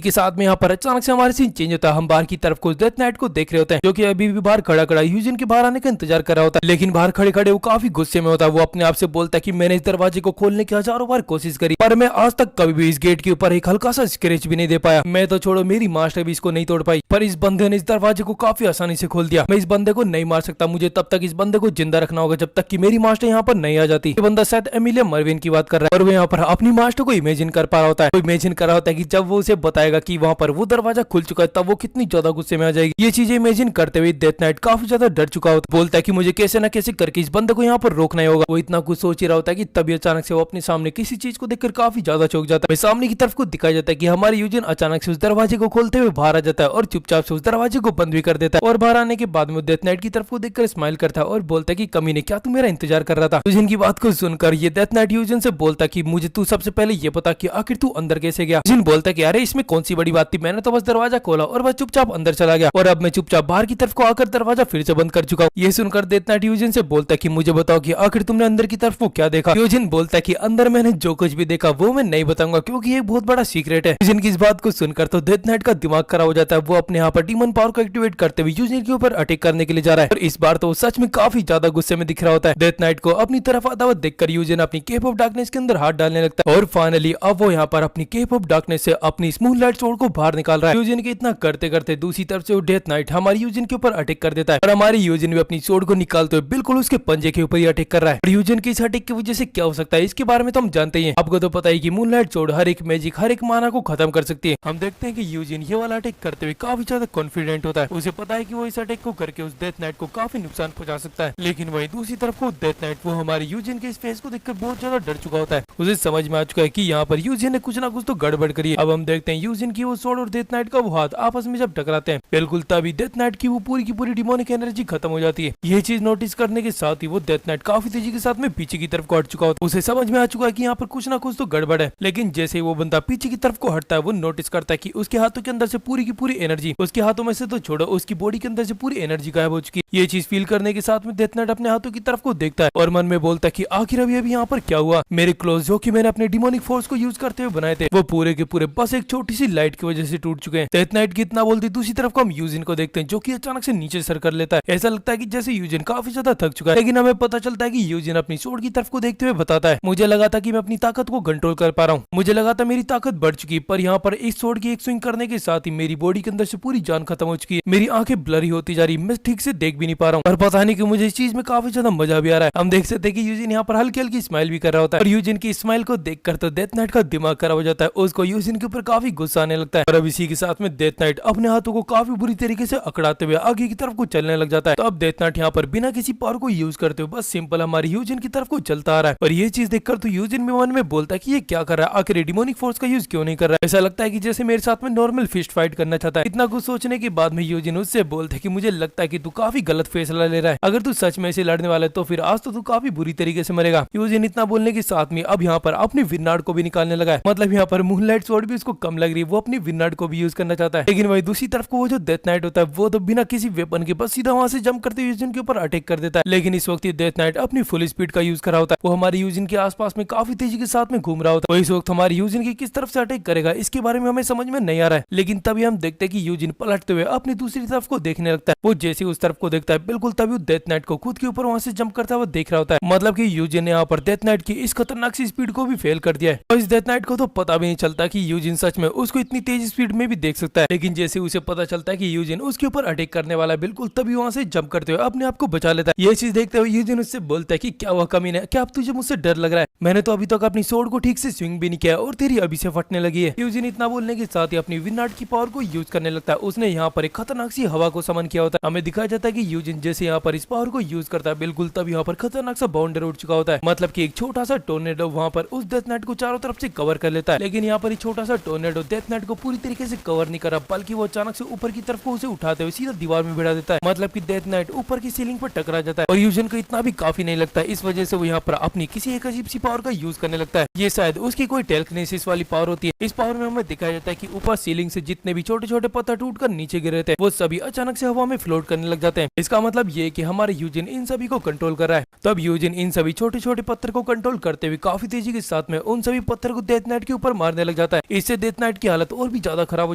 के साथ में यहाँ पर अचानक से हमारे सीन चेंज होता है। हम बाहर की तरफ को डेथ नाइट को देख रहे होते हैं, जो कि अभी भी बाहर खड़ा खड़ा यूजिन के बाहर आने का इंतजार कर रहा होता है। लेकिन बाहर खड़े खड़े वो काफी गुस्से में होता है। वो अपने आप से बोलता है कि मैंने इस दरवाजे को खोलने की हजारों बार कोशिश करी, पर मैं आज तक कभी भी इस गेट के ऊपर एक हल्का सा स्क्रैच भी नहीं दे पाया। मैं तो छोड़ो, मेरी मास्टर भी इसको नहीं तोड़ पाई, पर इस बंदे ने इस दरवाजे को काफी आसानी से खोल दिया। मैं इस बंदे को नहीं मार सकता, मुझे तब तक इस बंदे को जिंदा रखना होगा जब तक कि मेरी मास्टर यहाँ पर नहीं आ जाती। ये बंदा शायद एमिलिया मर्विन की बात कर रहा है, और वो यहाँ पर अपनी मास्टर को इमेजिन कर पा रहा होता है। वो इमेजिन कर रहा होता है कि जब वो उसे बताएगा कि वहाँ पर वो दरवाजा खुल चुका है, तब वो कितनी ज्यादा गुस्से में आ जाएगी। ये चीजें इमेजिन करते हुए डेथ नाइट काफी ज्यादा डर चुका होता है। बोलता है कि मुझे कैसे न कैसे करके इस बंदे को यहाँ पर रोकना ही होगा। वो इतना कुछ सोच ही रहा होता है कि तभी अचानक से वो अपने सामने किसी चीज को देखकर काफी ज्यादा चौंक जाता है। सामने की तरफ को दिखाया जाता है कि हमारे यूजिन अचानक से उस दरवाजे को खोलते हुए बाहर आ जाता है और चुपचाप से उस दरवाजे को बंद भी कर देता है। और बाहर आने के बाद में डेथ नाइट की तरफ को देखकर स्माइल करता है और बोलता है कि कमीने, क्या तू मेरा इंतजार कर रहा था? यूजिन की बात को सुनकर ये डेथ नाइट यूजिन से बोलता कि मुझे तू सबसे पहले ये बता कि आखिर तू अंदर कैसे गया। यूजिन बोलता कि अरे इसमें कौन सी बड़ी बात थी, मैंने तो बस दरवाजा खोला और बस चुपचाप अंदर चला गया, और अब मैं चुपचाप बाहर की तरफ को आकर दरवाजा फिर से बंद कर चुका हूँ। ये सुनकर डेथ नाइट यूजिन से बोलता कि मुझे बताओ कि आखिर तुमने अंदर की तरफ को क्या देखा। यूजिन बोलता है कि अंदर मैंने जो कुछ भी देखा वो मैं नहीं बताऊंगा, क्योंकि ये बहुत बड़ा सीक्रेट है। यूजिन की इस बात को सुनकर तो डेथ नाइट का दिमाग खराब हो जाता है। वो अपने यहाँ पर डीमन पावर को एक्टिवेट करते हुए यूजिन के ऊपर अटैक करने के लिए जा रहा है, और इस बार तो सच में काफी ज्यादा गुस्से में दिख रहा होता है। डेथ नाइट को अपनी तरफ आता हुआ देखकर यूजिन अपनी केप ऑफ डार्कनेस के अंदर हाथ डालने लगता है, और फाइनली अब वो यहाँ पर अपनी केप ऑफ डार्कनेस से अपनी स्मूथ लाइट स्वॉर्ड को बाहर निकाल रहा है। यूजिन के इतना करते करते दूसरी तरफ से वो डेथ नाइट हमारी यूजिन के ऊपर अटैक कर देता है, और हमारी यूजिन भी अपनी स्वॉर्ड को निकालते हुए बिल्कुल उसके पंजे के ऊपर ही अटैक कर रहा है। और यूजिन की इस अटैक की वजह से क्या हो सकता है इसके बारे में तो हम जानते ही हैं। आपको तो पता है कि मूनलाइट स्वॉर्ड हर एक मैजिक, हर एक माना को खत्म कर सकती है। हम देखते हैं कि यूजिन ये वाला अटैक करते हुए काफी ज्यादा कॉन्फिडेंट होता है। उसे पता है कि वो इस अटैक को करके उस डेथ नाइट को काफी नुकसान पहुंचा सकता है। लेकिन वहीं दूसरी तरफ को डेथ नाइट वो हमारे यूजिन के इस फेस को देखकर बहुत ज्यादा डर चुका होता है। उसे समझ में आ चुका है कि यहाँ पर यूजिन ने कुछ ना कुछ तो गड़बड़ करी है। अब हम देखते हैं यूजिन की वो स्वॉर्ड और डेथ नाइट का वो हाथ आपस में जब टकराते हैं, बिल्कुल तभी डेथ नाइट की वो पूरी की पूरी डिमोनिक एनर्जी खत्म हो जाती है। ये चीज नोटिस करने के साथ ही वो डेथ नाइट काफी तेजी के साथ में पीछे की तरफ को हट चुका होता है। उसे समझ में आ चुका है कि यहाँ पर कुछ ना कुछ तो गड़बड़ है। लेकिन जैसे वो बंदा पीछे की तरफ को हटता है, वो नोटिस करता है कि उसके हाथों के अंदर से पूरी की पूरी एनर्जी, उसके हाथों में से तो छोड़ो उसकी बॉडी के अंदर से पूरी एनर्जी गायब हो चुकी है। ये चीज फील करने के साथ में डेथ नाइट अपने हाथों की तरफ को देखता है और मन में बोलता है कि आखिर अभी अभी यहाँ पर क्या हुआ। मेरे क्लोज जो कि मैंने अपने डिमोनिक फोर्स को यूज करते हुए बनाए थे, वो पूरे के पूरे बस एक छोटी सी लाइट की वजह से टूट चुके हैं। डेथ नाइट की इतना बोलती दूसरी तरफ को हम यूजिन को देखते हैं, जो कि अचानक से नीचे सर कर लेता है। ऐसा लगता है कि जैसे यूजिन काफी ज्यादा थक चुका है। लेकिन हमें पता चलता है कि यूजिन अपनी स्वॉर्ड की तरफ को देखते हुए बताता है, मुझे लगा था कि मैं अपनी ताकत को कंट्रोल कर पा रहा हूँ, मुझे लगा था मेरी ताकत बढ़ चुकी, पर यहाँ पर इस स्वॉर्ड की एक स्विंग करने के साथ ही मेरी बॉडी के अंदर से पूरी जान खत्म हो चुकी है। मेरी आंखें ब्लरी होती जा रही, मैं ठीक से देख भी नहीं पा रहा हूँ, और पता नहीं कि मुझे इस चीज में काफी ज्यादा मजा भी आ रहा है। हम देख सकते हैं कि यूजिन यहाँ पर हल्की हल्की स्माइल भी कर रहा होता है, और यूजिन की स्माइल को देखकर तो डेथ नाइट का दिमाग खराब हो जाता है। उसको यूजिन के ऊपर काफी गुस्सा आने लगता है, और अब इसी के साथ में डेथ नाइट अपने हाथों को काफी बुरी तरीके से अकड़ाते हुए आगे की तरफ को चलने लग जाता है। तो अब डेथ नाइट यहाँ पर बिना किसी पावर को यूज करते हुए बस सिंपल हमारी यूजिन की तरफ को चलता आ रहा है। और ये चीज देखकर तो यूजिन में मन में बोलता है कि ये क्या कर रहा है, आखिर डिमोनिक फोर्स का यूज क्यों नहीं कर रहा है। ऐसा लगता है कि जैसे मेरे साथ में नॉर्मल फिस्ट फाइट करना चाहता है। इतना कुछ सोचने के बाद में यूजिन उससे बोलता है कि मुझे लगता है कि तू काफी गलत फैसला ले रहा है, अगर तू सच में ऐसे लड़ने वाला है तो फिर आज तो तू काफी बुरी तरीके से मरेगा। यूजिन इतना बोलने के साथ में अब यहाँ पर अपनी विनार्ड को भी निकालने लगा है, मतलब यहाँ पर मूनलाइट स्वॉर्ड भी उसको कम लग रही है, वो अपनी विनार्ड को भी यूज करना चाहता है। लेकिन वही दूसरी तरफ को वो जो डेथ नाइट होता है, वो तो बिना किसी वेपन के बस सीधा वहां से जंप करते यूजिन के ऊपर अटैक कर देता है। लेकिन इस वक्त डेथ नाइट अपनी फुल स्पीड का यूज कर रहा होता है, वो हमारी यूजिन के आसपास में काफी तेजी के साथ में घूम रहा होता है। इस वक्त हमारी यूजिन की किस तरफ से अटैक करेगा इसके बारे में हमें समझ में नहीं आ रहा है। लेकिन तभी हम देखते हैं कि यूजिन पलटते हुए अपनी दूसरी तरफ को देखने लगता है। वो जैसे उस तरफ को देखता है, बिल्कुल तभी डेथ नाइट को खुद के ऊपर वहां से जंप करता हुआ देख रहा होता है। मतलब कि यूजिन ने यहाँ पर डेथ नाइट की इस खतरनाक सी स्पीड को भी फेल कर दिया है। और इस डेथ नाइट को तो पता भी नहीं चलता कि यूजिन सच में उसको इतनी तेज स्पीड में भी देख सकता है। लेकिन जैसे उसे पता चलता है कि यूजिन उसके ऊपर अटैक करने वाला है, बिल्कुल तभी वहां से जंप करते हुए अपने आप को बचा लेता है। ये चीज देखते हुए यूजिन उससे बोलता है कि क्या हुआ कमीने, क्या अब तुझे मुझसे डर लग रहा है? मैंने तो अभी तक अपनी स्वॉर्ड को ठीक से स्विंग भी नहीं किया और तेरी अभी से फटने लगी है। यूजिन इतना बोलने के साथ ही अपनी विनार्ड की पावर को यूज करने लगता है। उसने यहाँ पर एक खतरनाक सी हवा को समन किया होता है। हमें दिखाया जाता है कि यूजिन जैसे यहाँ पर इस पावर को यूज करता है, बिल्कुल तब यहाँ पर खतरनाक सा बाउंडर उठ चुका होता है। मतलब कि एक छोटा सा टोर्नेडो वहाँ पर उस डेथ नाइट को चारों तरफ से कवर कर लेता है। लेकिन यहाँ पर छोटा सा टोर्नेडो डेथ नाइट को पूरी तरीके से कवर नहीं कर बल्कि वो अचानक से ऊपर की तरफ को उसे उठाते हुए सीधा दीवार में भिड़ा देता है। मतलब कि डेथ नाइट ऊपर की सीलिंग पर टकरा जाता है और यूजन को इतना भी काफी नहीं लगता है। इस वजह से वो यहाँ पर अपनी किसी एक अजीब सी पावर का यूज करने लगता है। ये शायद उसकी कोई टेलेकिनेसिस वाली पावर होती है। इस पावर में हमें दिखाया जाता है कि ऊपर सीलिंग से जितने भी छोटे छोटे पत्थर टूटकर नीचे गिर रहे थे वो सभी अचानक से हवा में फ्लोट करने लग जाते हैं। इसका मतलब ये कि हमारे यूजिन इन सभी को कंट्रोल कर रहा है। तब यूजिन इन सभी छोटे छोटे पत्थर को कंट्रोल करते हुए काफी तेजी के साथ में उन सभी पत्थर को डेथ नाइट के ऊपर मारने लग जाता है। इससे डेथ नाइट की हालत और भी ज्यादा खराब हो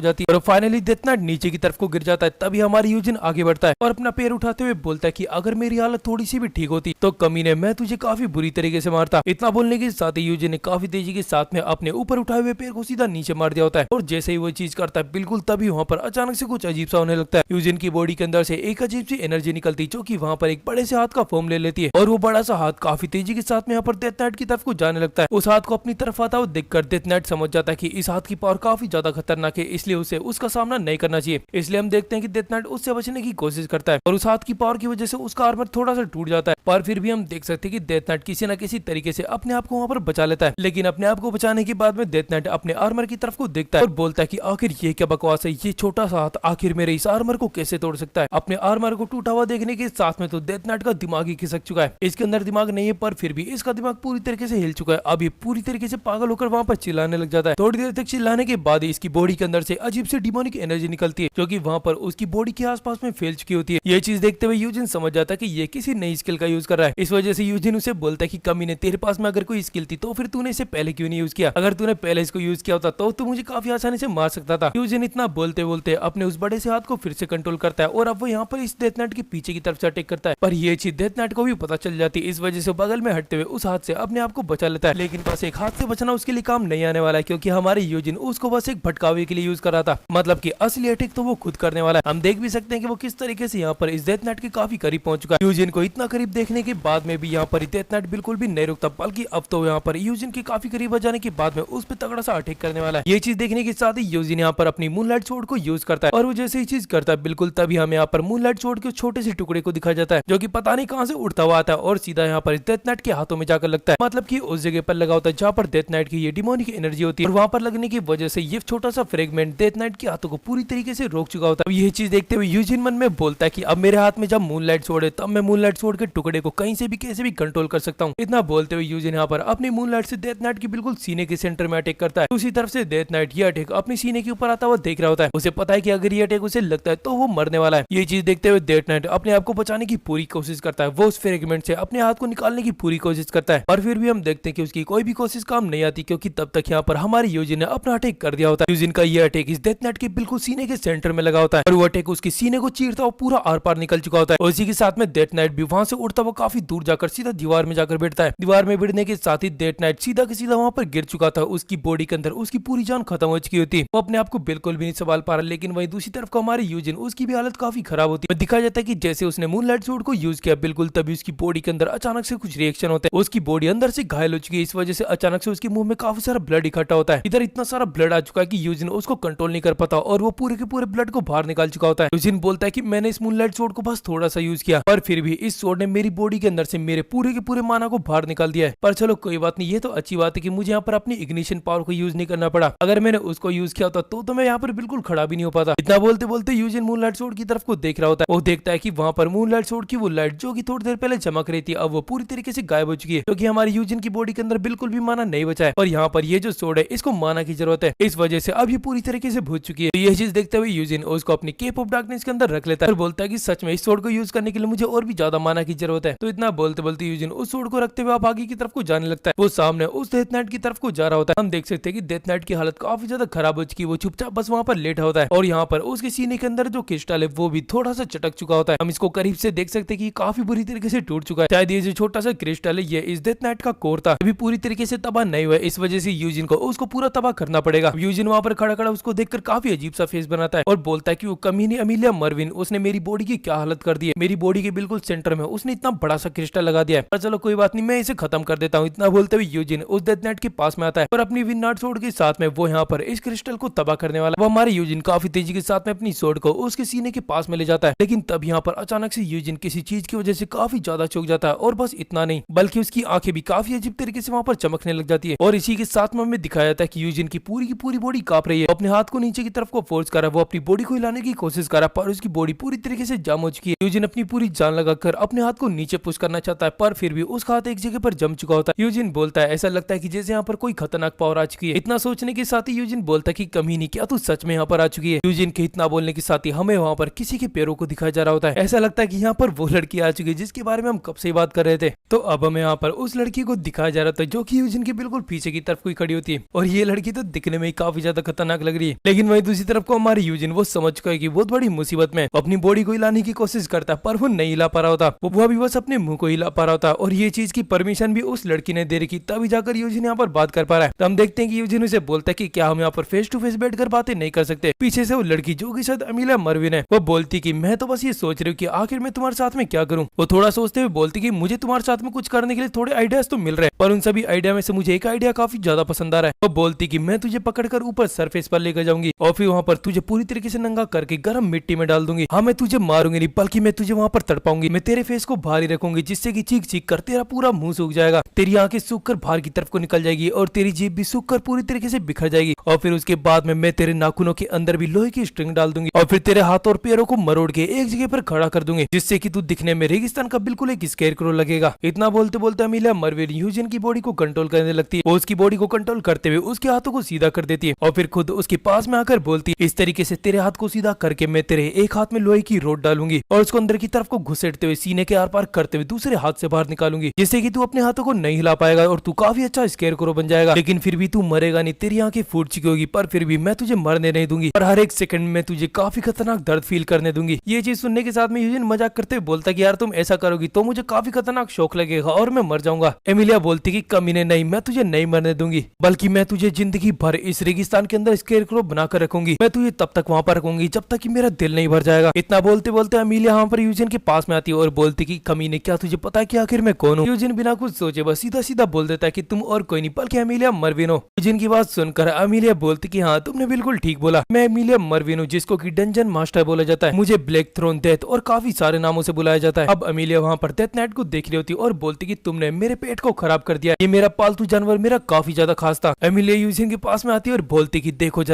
जाती है और फाइनली डेथ नाइट नीचे की तरफ को गिर जाता है। तभी हमारी यूजिन आगे बढ़ता है और अपना पैर उठाते हुए बोलता है कि अगर मेरी हालत थोड़ी सी भी ठीक होती तो कमीने मैं तुझे काफी बुरी तरीके से मारता। इतना बोलने के साथ ही यूजिन ने काफी तेजी के साथ में अपने ऊपर उठाए हुए पैर को सीधा नीचे मार दिया होता है और जैसे ही वो चीज करता है बिल्कुल तभी वहाँ पर अचानक से कुछ अजीब सा होने लगता है। यूजिन की बॉडी के अंदर से एक अजीब सी एनर्जी निकलती है जो कि वहाँ पर एक बड़े से हाथ का फॉर्म ले लेती है और वो बड़ा सा हाथ काफी तेजी के साथ में यहाँ पर डेथ नाइट की तरफ को जाने लगता है। उस हाथ को अपनी तरफ आता हुआ देखकर डेथ नाइट समझ जाता है कि इस हाथ की पावर काफी ज्यादा खतरनाक है, इसलिए उसे उसका सामना नहीं करना चाहिए। इसलिए हम देखते हैं कि डेथ नाइट उससे बचने की कोशिश करता है और उस हाथ की पावर की वजह से उसका आर्मर थोड़ा सा टूट जाता है। पर फिर भी हम देख सकते हैं कि डेथ नाइट किसी न किसी तरीके से अपने आप को वहाँ पर बचा लेता है। लेकिन अपने आप को बचाने के बाद में डेथ नाइट अपने आर्मर की तरफ को देखता है और बोलता है कि आखिर ये क्या बकवास है, ये छोटा सा हाथ आखिर मेरे इस आर्मर को कैसे तोड़ सकता है। अपने आर्मर को टूटा हुआ देखने के साथ में तो डेथ नाइट का दिमाग ही खिसक चुका है। इसके अंदर दिमाग नहीं है पर फिर भी इसका दिमाग पूरी तरीके से हिल चुका है। अब ये पूरी तरीके से पागल होकर वहाँ पर चिल्लाने लग जाता है। थोड़ी देर तक चिल्लाने के बाद इसकी बॉडी के अंदर से अजीब से डिमोनिक एनर्जी निकलती है जो कि वहाँ पर उसकी बॉडी के आसपास में फैल चुकी होती है। ये चीज देखते हुए यूजिन समझ जाता है कि ये किसी नई स्किल का यूज कर रहा है। इस वजह से यूजिन उसे बोलता है कि कमीने तेरे पास में अगर कोई स्किल थी तो फिर तूने इसे पहले क्यों नहीं यूज किया। अगर तूने पहले इसको यूज किया होता तो तू मुझे काफी आसानी से मार सकता था। यूजिन इतना बोलते बोलते अपने उस बड़े से हाथ को फिर से कंट्रोल करता है और अब वो यहाँ पर इस डेथ नाइट के पीछे की तरफ से अटैक करता है। पर ये चीज डेथ नाइट को भी पता चल जाती है। इस वजह से बगल में हटते हुए उस हाथ से अपने आप को बचा लेता है। लेकिन बस एक हाथ से बचना उसके लिए काम नहीं आने वाला है क्योंकि हमारे यूजिन उसको बस एक भटकावे के लिए यूज कर रहा था। मतलब कि असली अटैक तो वो खुद करने वाला है। हम देख भी सकते हैं कि वो किस तरीके से यहाँ पर इस डेथ नाइट के काफी करीब पहुंच चुका है। यूजिन को इतना करीब देखने के बाद में भी यहाँ पर डेथ नाइट बिल्कुल भी नहीं रुकता, बल्कि अब तो यहाँ पर यूजिन के काफी करीब आ जाने के बाद में उस पर तगड़ा सा अटैक करने वाला है। ये चीज देखने के साथ ही यूजिन यहाँ पर अपनी मूनलाइट स्वॉर्ड को यूज करता है और वो जैसे ही चीज करता है बिल्कुल तभी हमें यहाँ पर मूनलाइट स्वॉर्ड के छोटे से टुकड़े को दिखाया जाता है जो कि पता नहीं कहाँ से उड़ता हुआ आता है और सीधा यहाँ पर डेथ नाइट के हाथों में जाकर लगता है। मतलब कि उस जगह पर लगा होता है जहाँ पर डेथ नाइट की ये डिमोनिक एनर्जी होती है और वहाँ पर लगने की वजह से ये छोटा सा फ्रेगमेंट डेथ नाइट के हाथों को पूरी तरीके से रोक चुका होता है। ये चीज देखते हुए यूजिन मन में बोलता है कि अब मेरे हाथ में जब मूनलाइट स्वॉर्ड है तब मैं मूनलाइट स्वॉर्ड के टुकड़े को कहीं से भी कैसे भी कंट्रोल कर सकता हूँ। इतना बोलते हुए यूजिन यहाँ पर अपनी मूनलाइट से डेथ नाइट की बिल्कुल सीने के सेंटर में अटैक करता है। उसी तरफ से डेथ नाइट ये अटैक अपने सीने के ऊपर आता हुआ देख रहा होता है। उसे पता है कि अगर ये अटैक उसे लगता है तो वो मरने वाला है। ये चीज देखते हुए डेथ नाइट अपने आप को बचाने की पूरी कोशिश करता है। वो उस फ्रेगमेंट से अपने हाथ को निकालने की पूरी कोशिश करता है और फिर भी हम देखते हैं कि उसकी कोई भी कोशिश काम नहीं आती क्योंकि तब तक यहाँ पर हमारे यूजिन ने अपना अटैक कर दिया होता है। यूजिन का ये अटैक इस डेथ नाइट के बिल्कुल सीने के सेंटर में लगा होता है और वो अटैक उसके सीने को चीरता हुआ पूरा आर पार निकल चुका होता है। उसी के साथ में डेथ नाइट भी वहां से उड़ता हुआ काफी दूर जाकर सीधा दीवार में जाकर बैठता है। दीवार में बैठने के साथ ही डेथ नाइट सीधा के सीधा वहां पर गिर चुका था। उसकी बॉडी के अंदर उसकी पूरी जान खत्म हो चुकी होती है। वो अपने आप को बिल्कुल भी नहीं संभाल पा रहा। लेकिन वही दूसरी तरफ को हमारे यूजिन उसकी भी हालत काफी खराब होती है। दिखाया जाता है कि जैसे उसने मूनलाइट स्वॉर्ड को यूज किया बिल्कुल तभी उसकी बॉडी के अंदर अचानक से कुछ रिएक्शन होता है। उसकी बॉडी अंदर से घायल हो चुकी है। इस वजह से अचानक से उसके मुंह में काफी सारा ब्लड इकट्ठा होता है। इधर इतना सारा ब्लड आ चुका है कि यूजिन उसको कंट्रोल नहीं कर पाता और वो पूरे के पूरे ब्लड को बाहर निकाल चुका होता है। यूजिन बोलता है कि मैंने इस मूनलाइट स्वॉर्ड को बस थोड़ा सा यूज किया पर फिर भी इस स्वॉर्ड ने मेरी बॉडी के अंदर से मेरे पूरे के पूरे माना को बाहर निकाल दिया है। पर चलो कोई बात नहीं, ये तो अच्छी बात है कि मुझे यहाँ पर अपनी इग्निशन पावर को यूज नहीं करना पड़ा। अगर मैंने उसको यूज किया होता तो मैं यहाँ पर बिल्कुल खड़ा भी नहीं हो पाता। इतना बोलते बोलते यूजिन मूनलाइट स्वॉर्ड की तरफ को देख रहा होता है। वो देखता है कि वहाँ पर मूनलाइट स्वॉर्ड की वो लाइट जो कि थोड़ी देर पहले चमक रही थी अब वो पूरी तरीके से गायब हो चुकी है क्योंकि हमारी यूजिन की बॉडी के अंदर बिल्कुल भी माना नहीं बचा है और यहाँ पर ये जो स्वॉर्ड है इसको माना की जरूरत है। इस वजह से अब ये पूरी तरीके से भूज चुकी है। तो ये चीज देखते हुए यूजिन उसको अपनी केप ऑफ डार्कनेस के अंदर रख लेता है और बोलता है कि सच में इस स्वॉर्ड को यूज करने के लिए मुझे और भी ज्यादा माना की जरूरत है। तो इतना बोलते बोलते यूजिन उस स्वॉर्ड को रखते हुए अब आगे की तरफ को जाने लगता है। वो सामने उस डेथ नाइट की तरफ को जा रहा होता है। हम देख सकते हैं कि डेथ नाइट की हालत काफी ज्यादा खराब हो चुकी है। वो चुपचाप बस वहाँ पर लेटा होता है और यहाँ पर उसके सीने के अंदर जो क्रिस्टल है वो भी थोड़ा सा चटक चुका होता है। हम इसको करीब से देख सकते हैं कि काफी बुरी तरीके से टूट चुका है। शायद ये जो छोटा सा क्रिस्टल है ये इस डेथ नाइट का कोर था, अभी पूरी तरीके से तबाह नहीं हुआ है। इस वजह से यूजिन को उसको पूरा तबाह करना पड़ेगा। यूजिन वहाँ पर खड़ा खड़ा उसको देखकर काफी अजीब सा फेस बनाता है और बोलता है कि वो कमीनी अमीलिया मर्विन उसने मेरी बॉडी की क्या हालत कर दी है। मेरी बॉडी के बिल्कुल सेंटर में उसने इतना बड़ा सा क्रिस्टल लगा दिया है। पर चलो कोई बात नहीं, मैं इसे खत्म कर देता हूँ। इतना बोलते हुए यूजिन उस डेथ नाइट के पास में आता है और अपनी विननाट स्वॉर्ड के साथ में वो यहाँ पर इस क्रिस्टल को तबाह करने वाला। वो हमारे यूजिन काफी तेजी के साथ में अपनी स्वॉर्ड को उसके सीने के पास में ले जाता है। लेकिन तब यहाँ पर अचानक से यूजिन किसी चीज की वजह से काफी ज्यादा चौंक जाता है और बस इतना नहीं बल्कि उसकी आंखें भी काफी अजीब तरीके से वहाँ पर चमकने लग जाती है। और इसी के साथ में हमें दिखाया जाता है कि यूजिन की पूरी बॉडी कांप रही है। अपने हाथ को नीचे की तरफ को फोर्स कर रहा है, वो अपनी बॉडी को हिलाने की कोशिश कर रहा है, पर उसकी बॉडी पूरी तरीके से जाम हो चुकी है। यूजिन अपनी पूरी जान लगाकर अपने हाथ को नीचे पुश करना चाहता है, पर फिर भी उसका हाथ एक जगह पर जम चुका होता है। यूजिन बोलता है ऐसा लगता है कि जैसे यहाँ पर कोई खतरनाक पावर आ चुकी है। इतना सोचने के साथ ही यूजिन बोलता है कि कमीनी, क्या तू सच में यहाँ पर आ चुकी है? यूजिन के इतना बोलने के साथ ही हमें वहाँ पर किसी के पैरों को दिखाया जा रहा होता है। ऐसा लगता है कि यहाँ पर वो लड़की आ चुकी है जिसके बारे में हम कब से बात कर रहे थे। तो अब हमें यहाँ पर उस लड़की को दिखाया जा रहा था जो कि यूजिन के बिल्कुल पीछे की तरफ कोई खड़ी होती है, और ये लड़की तो दिखने में काफी ज्यादा खतरनाक लग रही है। लेकिन वही दूसरी तरफ को हमारी यूजिन वो समझ चुका है कि बहुत बड़ी मुसीबत में अपनी बॉडी को हिलाने की कोशिश करता है, पर वो नहीं हिला पा रहा होता। वो भी बस अपने मुंह को हिला पा रहा होता, और ये चीज की परमिशन भी उस लड़की ने दे रखी, तभी जाकर यूजिन यहाँ पर बात कर पा रहा है। तो हम देखते हैं कि यूजिन उसे बोलता है कि क्या हम यहाँ पर फेस टू फेस बैठ कर बातें नहीं कर सकते। पीछे से वो लड़की जो कि शायद अमीला मरविन है, वो बोलती कि मैं तो बस ये सोच रही हूँ कि आखिर मैं तुम्हारे साथ में क्या करूँ। वो थोड़ा सोचते हुए बोलती कि मुझे तुम्हारे साथ में कुछ करने के लिए थोड़े आइडियाज तो मिल रहे हैं, पर उन सभी आइडिया में से मुझे एक आइडिया काफी ज्यादा पसंद आ रहा है। वो बोलती कि मैं तुझे पकड़कर ऊपर सरफेस पर लेकर जाऊंगी और फिर वहाँ पर तुझे पूरी तरीके से नंगा करके गर्म मिट्टी में डाल दूंगी। हाँ, मैं तुझे मारूंगी नहीं, बल्कि मैं तुझे वहाँ पर तड़पाऊंगी। मैं तेरे फेस को भारी रखूंगी जिससे कि चीख चीख कर तेरा पूरा मुंह सूख जाएगा, तेरी आंखें सूख कर बाहर की तरफ को निकल जाएगी और तेरी जीभ भी सूख कर पूरी तरीके से बिखर जाएगी। और फिर उसके बाद में मैं तेरे नाखूनों के अंदर भी लोहे की स्ट्रिंग डाल दूंगी और फिर तेरे हाथ और पैरों को मरोड़ के एक जगह पर खड़ा कर दूंगी, जिससे कि तू दिखने में रेगिस्तान का बिल्कुल एक स्केरक्रो लगेगा। इतना बोलते बोलते अमीलिया मरविन यूजिन की बॉडी को कंट्रोल करने लगती है। वो उसकी बॉडी को कंट्रोल करते हुए उसके हाथों को सीधा कर देती है और फिर खुद उसके पास में आकर बोलती है, इस तरीके से तेरे हाथ को सीधा करके मैं तेरे एक हाथ में लोहे की रोड डालूंगी और उसको अंदर की तरफ को घुसेड़ते हुए सीने के आर पार करते हुए दूसरे हाथ से बाहर निकालूंगी, जिससे कि तू अपने हाथों को नहीं हिला पाएगा और तू काफी अच्छा स्केरक्रो बन जाएगा। लेकिन फिर भी तू मरेगा नहीं, तेरी आंखें फूट चुकी होगी, पर फिर भी मैं तुझे मरने नहीं दूंगी और हर एक सेकंड में तुझे काफी खतरनाक दर्द फील करने दूंगी। ये चीज सुनने के साथ में यूजिन मजाक करते हुए बोलता कि यार तुम ऐसा करोगी तो मुझे काफी खतरनाक शौक लगेगा और मैं मर जाऊंगा। एमिलिया बोलती कि कमीने नहीं, मैं तुझे नहीं मरने दूंगी, बल्कि मैं तुझे जिंदगी भर इस रेगिस्तान के अंदर स्केरक्रो बनाकर रखूंगी। मैं तुझे तब तक वहाँ पर रखूंगी जब तक कि मेरा दिल नहीं भर जाएगा। इतना बोलते बोलते एमिलिया वहाँ पर यूजिन के पास में आती है और बोलती कि कमीने, क्या तुझे पता है कि आखिर मैं कौन हूँ? यूजिन बिना कुछ सोचे बस सीधा सीधा बोल देता है कि तुम और कोई नहीं बल्कि एमिलिया मरविन हो। यूजिन की बात सुनकर एमिलिया बोलती कि हाँ, तुमने बिल्कुल ठीक बोला, मैं एमिलिया मरविन हूँ, जिसको कि डंजन मास्टर बोला जाता है। मुझे ब्लैक थ्रोन, डेथ और काफी सारे नामों से बुलाया जाता है। अब एमिलिया वहाँ पर डेथ नाइट को देख रही होती और बोलती कि तुमने मेरे पेट को खराब कर दिया, ये मेरा पालतू जानवर मेरा काफी ज्यादा खास था। एमिलिया यूजिन के पास में आती है और बोलती कि देखो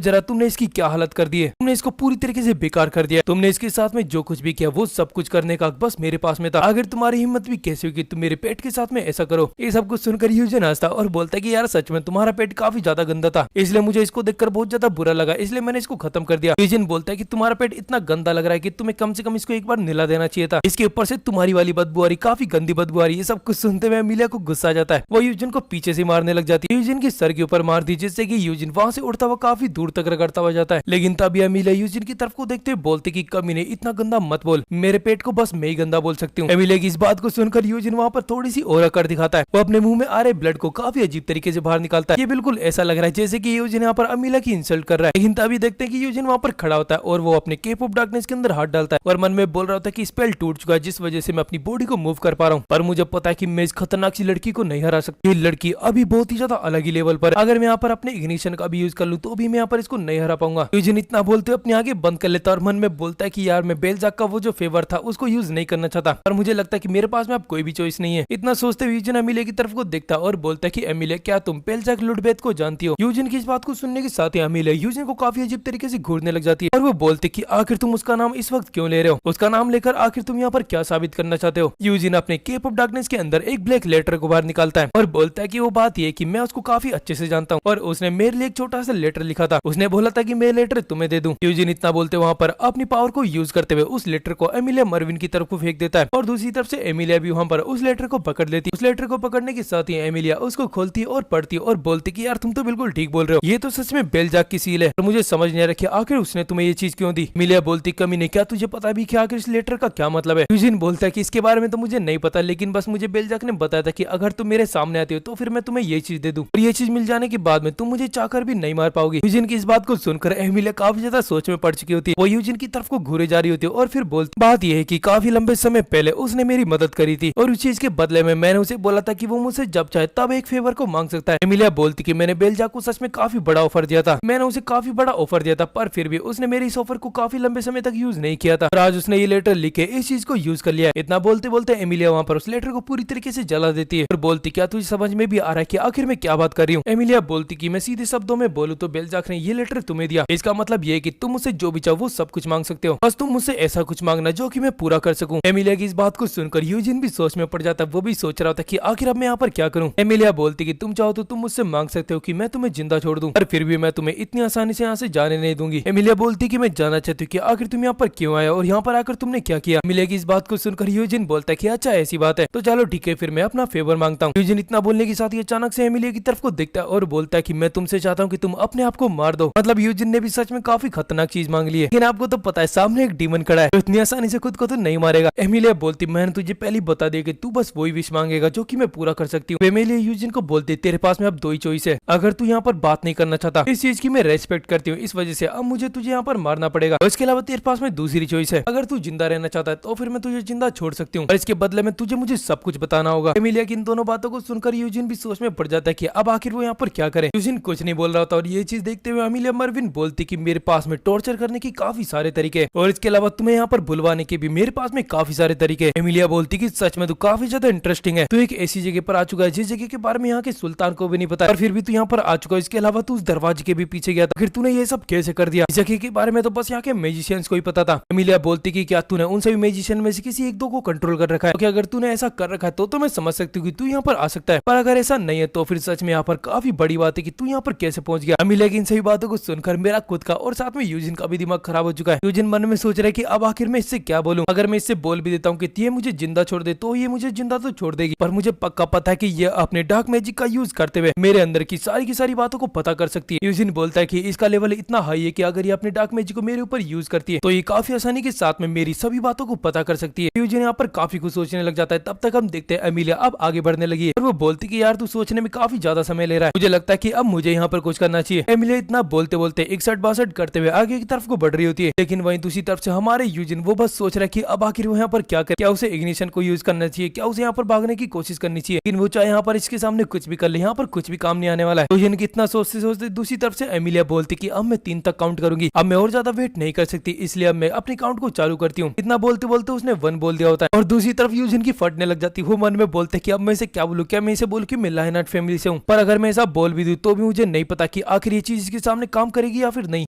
जरा तुमने इसकी क्या हालत कर दी है, तुमने इसको पूरी तरीके से बेकार कर दिया, तुमने इसके साथ में जो कुछ भी किया वो सब कुछ करने का बस मेरे पास में था। अगर तुम्हारी हिम्मत भी कैसे हुई कि तुम मेरे पेट के साथ में ऐसा करो। ये सब कुछ सुनकर यूजिन हंसता और बोलता है कि यार सच में तुम्हारा पेट काफी ज्यादा गंदा था, इसलिए मुझे इसको देखकर बहुत ज्यादा बुरा लगा, इसलिए मैंने इसको खत्म कर दिया। यूजिन बोलता है कि तुम्हारा पेट इतना गंदा लग रहा है कि तुम्हें कम से कम इसको एक बार निला देना चाहिए था, इसके ऊपर से तुम्हारी वाली बदबू आ रही, काफी गंदी बदबू आ रही। ये सब कुछ सुनते हुए एमिलिया को गुस्सा आ जाता है, वो यूजिन को पीछे से मारने लग जाती है, यूजिन के सर के ऊपर मार दी, जिससे कि यूजिन वहां से उड़ता हुआ काफी दूर तक रगड़ता हुआ जाता है। लेकिन तभी एमिलिया यूजिन की तरफ को देखते हुए बोलती कि कमीने, इतना गंदा मत बोल, मेरे पेट को बस मैं ही गंदा बोल सकती हूँ। एमिलिया की इस बात को सुनकर यूजिन वहाँ पर थोड़ी सी और अकड़ दिखाता है, वो अपने मुंह में आ रहे ब्लड को काफी अजीब तरीके से बाहर निकालता है। ये बिल्कुल ऐसा लग रहा है जैसे कि यूजिन यहाँ पर एमिलिया की इंसल्ट कर रहा है। लेकिन तभी देखते हैं कि यूजिन वहाँ पर खड़ा होता है और वो अपने केप ऑफ डार्कनेस के अंदर हाथ डालता है और मन में बोल रहा होता है कि स्पेल टूट चुका है, जिस वजह से मैं अपनी बॉडी को मूव कर पा रहा हूँ, पर मुझे पता है कि मैं इस खतरनाक सी लड़की को नहीं हरा सकती। ये लड़की अभी बहुत ही ज्यादा अलग ही लेवल पर, अगर मैं यहाँ पर अपने इग्निशन का भी यूज कर लूँ तो भी मैं यहाँ पर इसको नहीं हरा पाऊंगा। यूजिन इतना बोलते हुए अपने आगे बंद कर लेता और मन में बोलता है कि यार मैं बेलजाक का वो जो फेवर था उसको यूज नहीं करना चाहता, पर मुझे लगता है कि मेरे पास में अब कोई भी चॉइस नहीं है। इतना सोचते हुए यूजिन एमिलिया की तरफ को देखता और बोलता है कि एमिलिया, क्या तुम बेलजाक लुडबेथ को जानती हो? यूजिन की इस बात को सुनने के साथ ही एमिलिया यूजिन को काफी अजीब तरीके से घूरने लग जाती है और वो बोलते कि आखिर तुम उसका नाम इस वक्त क्यों ले रहे हो? उसका नाम लेकर आखिर तुम यहाँ पर क्या साबित करना चाहते हो? यूजिन अपने केप ऑफ डार्कनेस के अंदर एक ब्लैक लेटर को बाहर निकालता है और बोलता है कि वो बात ये कि मैं उसको काफी अच्छे से जानता हूँ और उसने मेरे लिए एक छोटा सा लेटर लिखा था, उसने बोला था कि मैं लेटर तुम्हें दे दूं। यूजिन इतना बोलते वहाँ पर अपनी पावर को यूज करते हुए उस लेटर को एमिलिया मरविन की तरफ को फेंक देता है और दूसरी तरफ से एमिलिया भी वहाँ पर उस लेटर को पकड़ लेती है। उस लेटर को पकड़ने के साथ ही एमिलिया उसको खोलती है और पढ़ती है और बोलती कि यार तुम तो बिल्कुल ठीक बोल रहे हो, ये तो सच में बेलजाक की सील है और मुझे समझ नहीं आ रहा आखिर उसने तुम्हें ये चीज क्यों दी। एमिलिया बोलती, कमीने, क्या तुझे पता भी कि आखिर इस लेटर का क्या मतलब है? यूजिन बोलता है कि इसके बारे में तो मुझे नहीं पता, लेकिन बस मुझे बेलजाक ने बताया था कि अगर तुम मेरे सामने आते हो तो फिर मैं तुम्हें ये चीज दे दूं और ये चीज मिल जाने के बाद में तुम मुझे चाहकर भी नहीं मार पाओगी। यूजिन की इस बात को सुनकर एमिलिया काफी ज्यादा सोच में पड़ चुकी होती है, वो यूजिन की तरफ को घूरे जा रही होती है और फिर बोलती, बात यह है कि काफी लंबे समय पहले उसने मेरी मदद करी थी और उस चीज के बदले में मैंने उसे बोला था कि वो मुझसे जब चाहे तब एक फेवर को मांग सकता है। एमिलिया बोलती कि मैंने बेलजाक को सच में काफी बड़ा ऑफर दिया था, मैंने उसे काफी बड़ा ऑफर दिया था, पर फिर भी उसने मेरे इस ऑफर को काफी लंबे समय तक यूज नहीं किया था और आज उसने ये लेटर लिखे इस चीज को यूज कर लिया। इतना बोलते बोलते एमिलिया वहाँ पर उस लेटर को पूरी तरीके से जला देती है और बोलती, क्या तुझे समझ में भी आ रहा है कि आखिर मैं क्या बात कर रही हूँ? एमिलिया बोलती कि मैं सीधे शब्दों में बोलूं तो बेलजाक ने ये लेटर तुम्हें दिया। इसका मतलब ये कि तुम मुझसे जो भी चाहो वो सब कुछ मांग सकते हो, बस तुम मुझसे ऐसा कुछ मांगना जो कि मैं पूरा कर सकूं। एमिलिया की इस बात को सुनकर यूजिन भी सोच में पड़ जाता। वो भी सोच रहा था कि आखिर अब मैं यहाँ पर क्या करूं। एमिलिया बोलती कि तुम चाहो तो तुम मुझसे मांग सकते हो कि मैं तुम्हें जिंदा छोड़ दूं, पर फिर भी मैं तुम्हें इतनी आसानी से यहाँ से जाने नहीं दूंगी। एमिलिया बोलती कि मैं जानना चाहती हूँ कि आखिर तुम यहाँ पर क्यों आया और यहाँ पर आकर तुमने क्या किया। एमिलिया की इस बात को सुनकर यूजिन बोलता है कि अच्छा ऐसी बात है तो चलो ठीक है, फिर मैं अपना फेवर मांगता हूँ। यूजिन इतना बोलने के साथ ही अचानक से एमिलिया की तरफ को देखता है और बोलता है कि मैं तुमसे चाहता हूँ कि तुम अपने आप को मार दो। मतलब यूजिन ने भी सच में काफी खतरनाक चीज मांग ली है, लेकिन आपको तो पता है सामने एक डीमन खड़ा है, तो इतनी आसानी से खुद को तो नहीं मारेगा। एमिलिया बोलती मैंने तुझे पहले बता दिया कि तू बस वही विश मांगेगा जो कि मैं पूरा कर सकती हूँ। एमिलिया यूजिन को बोलती तेरे पास में अब दो ही चॉइस है, अगर तू यहाँ पर बात नहीं करना चाहता, इस चीज की मैं रेस्पेक्ट करती हूँ, इस वजह से अब मुझे तुझे यहाँ पर मारना पड़ेगा। और इसके अलावा तेरे पास में दूसरी चॉइस है, अगर तू जिंदा रहना चाहता है तो फिर मैं तुझे जिंदा छोड़ सकती हूँ, और इसके बदले में तुझे मुझे सब कुछ बताना होगा। एमिलिया की इन दोनों बातों को सुनकर यूजिन भी सोच में पड़ जाता है कि अब आखिर वो यहाँ पर क्या करे। यूजिन कुछ नहीं बोल रहा था और ये चीज देखते हुए एमिलिया मर्विन बोलती कि मेरे पास में टॉर्चर करने की काफी सारे तरीके हैं, और इसके अलावा तुम्हें यहाँ पर बुलवाने के भी मेरे पास में काफी सारे तरीके हैं। एमिलिया बोलती कि सच में तू काफी ज्यादा इंटरेस्टिंग है, तू एक ऐसी जगह पर आ चुका है जिस जगह के बारे में यहाँ के सुल्तान को भी नहीं पता, और फिर भी तू यहाँ पर आ चुका है। इसके अलावा तू उस दरवाजे के भी पीछे गया था, फिर तूने ये सब कैसे कर दिया? इस जगह के बारे में तो बस यहाँ के मैजिशियंस को ही पता था। एमिलिया बोलती कि क्या तूने उन सभी मैजिशियन में से किसी एक दो को कंट्रोल कर रखा है? क्योंकि अगर तूने ऐसा कर रखा है तो मैं समझ सकती हूँ कि तू यहाँ पर आ सकता है, पर अगर ऐसा नहीं है तो फिर सच में यहाँ पर काफी बड़ी बात है कि तू यहाँ पर कैसे पहुंच गया। एमिलिया की इन सभी बातों को सुनकर मेरा खुद का और साथ में यूजिन का भी दिमाग खराब हो चुका है। यूजिन मन में सोच रहा है कि अब आखिर मैं इससे क्या बोलूं। अगर मैं इससे बोल भी देता हूँ कि ये मुझे जिंदा छोड़ दे तो ये मुझे जिंदा तो छोड़ देगी, पर मुझे पक्का पता है कि ये अपने डार्क मैजिक का यूज करते हुए मेरे अंदर की सारी बातों को पता कर सकती है। यूजिन बोलता है कि इसका लेवल इतना हाई है कि अगर ये अपने डार्क मैजिक को मेरे ऊपर यूज करती है तो ये काफी आसानी के साथ में मेरी सभी बातों को पता कर सकती है। यूजिन यहाँ पर काफी कुछ सोचने लग जाता है। तब तक हम देखते हैं एमिलिया अब आगे बढ़ने लगी है और वो बोलती कि यार तू सोचने में काफी ज्यादा समय ले रहा है, मुझे लगता है कि अब मुझे यहाँ पर कुछ करना चाहिए। एमिलिया इतना बोलते बोलते 61-62 करते हुए आगे की तरफ को बढ़ रही होती है, लेकिन वहीं दूसरी तरफ से हमारे यूजिन वो बस सोच रहा है कि अब आखिर वो यहाँ पर क्या करे, क्या उसे इग्निशन को यूज करना चाहिए, क्या उसे यहाँ पर भागने की कोशिश करनी चाहिए। लेकिन वो चाहे यहाँ पर इसके सामने कुछ भी कर ले, यहाँ पर कुछ भी काम नहीं आने वाला है। यूजिन कितना सोचते सोचते दूसरी तरफ से एमिलिया बोलती कि अब मैं 3 तक काउंट करूंगी, अब मैं और ज्यादा वेट नहीं कर सकती, इसलिए अब मैं अपनी काउंट को चालू करती हूँ। इतना बोलते बोलते उसने 1 बोल दिया होता है और दूसरी तरफ यूजिन की फटने लग जाती है। वो मन में बोलते कि अब मैं इसे क्या बोलूं, क्या मैं इसे बोलूं कि मैं लायनार्ड फैमिली से हूँ, पर अगर मैं ऐसा बोल भी दूं तो भी मुझे नहीं पता कि आखिर ये चीज इसके सामने काम करेगी या फिर नहीं।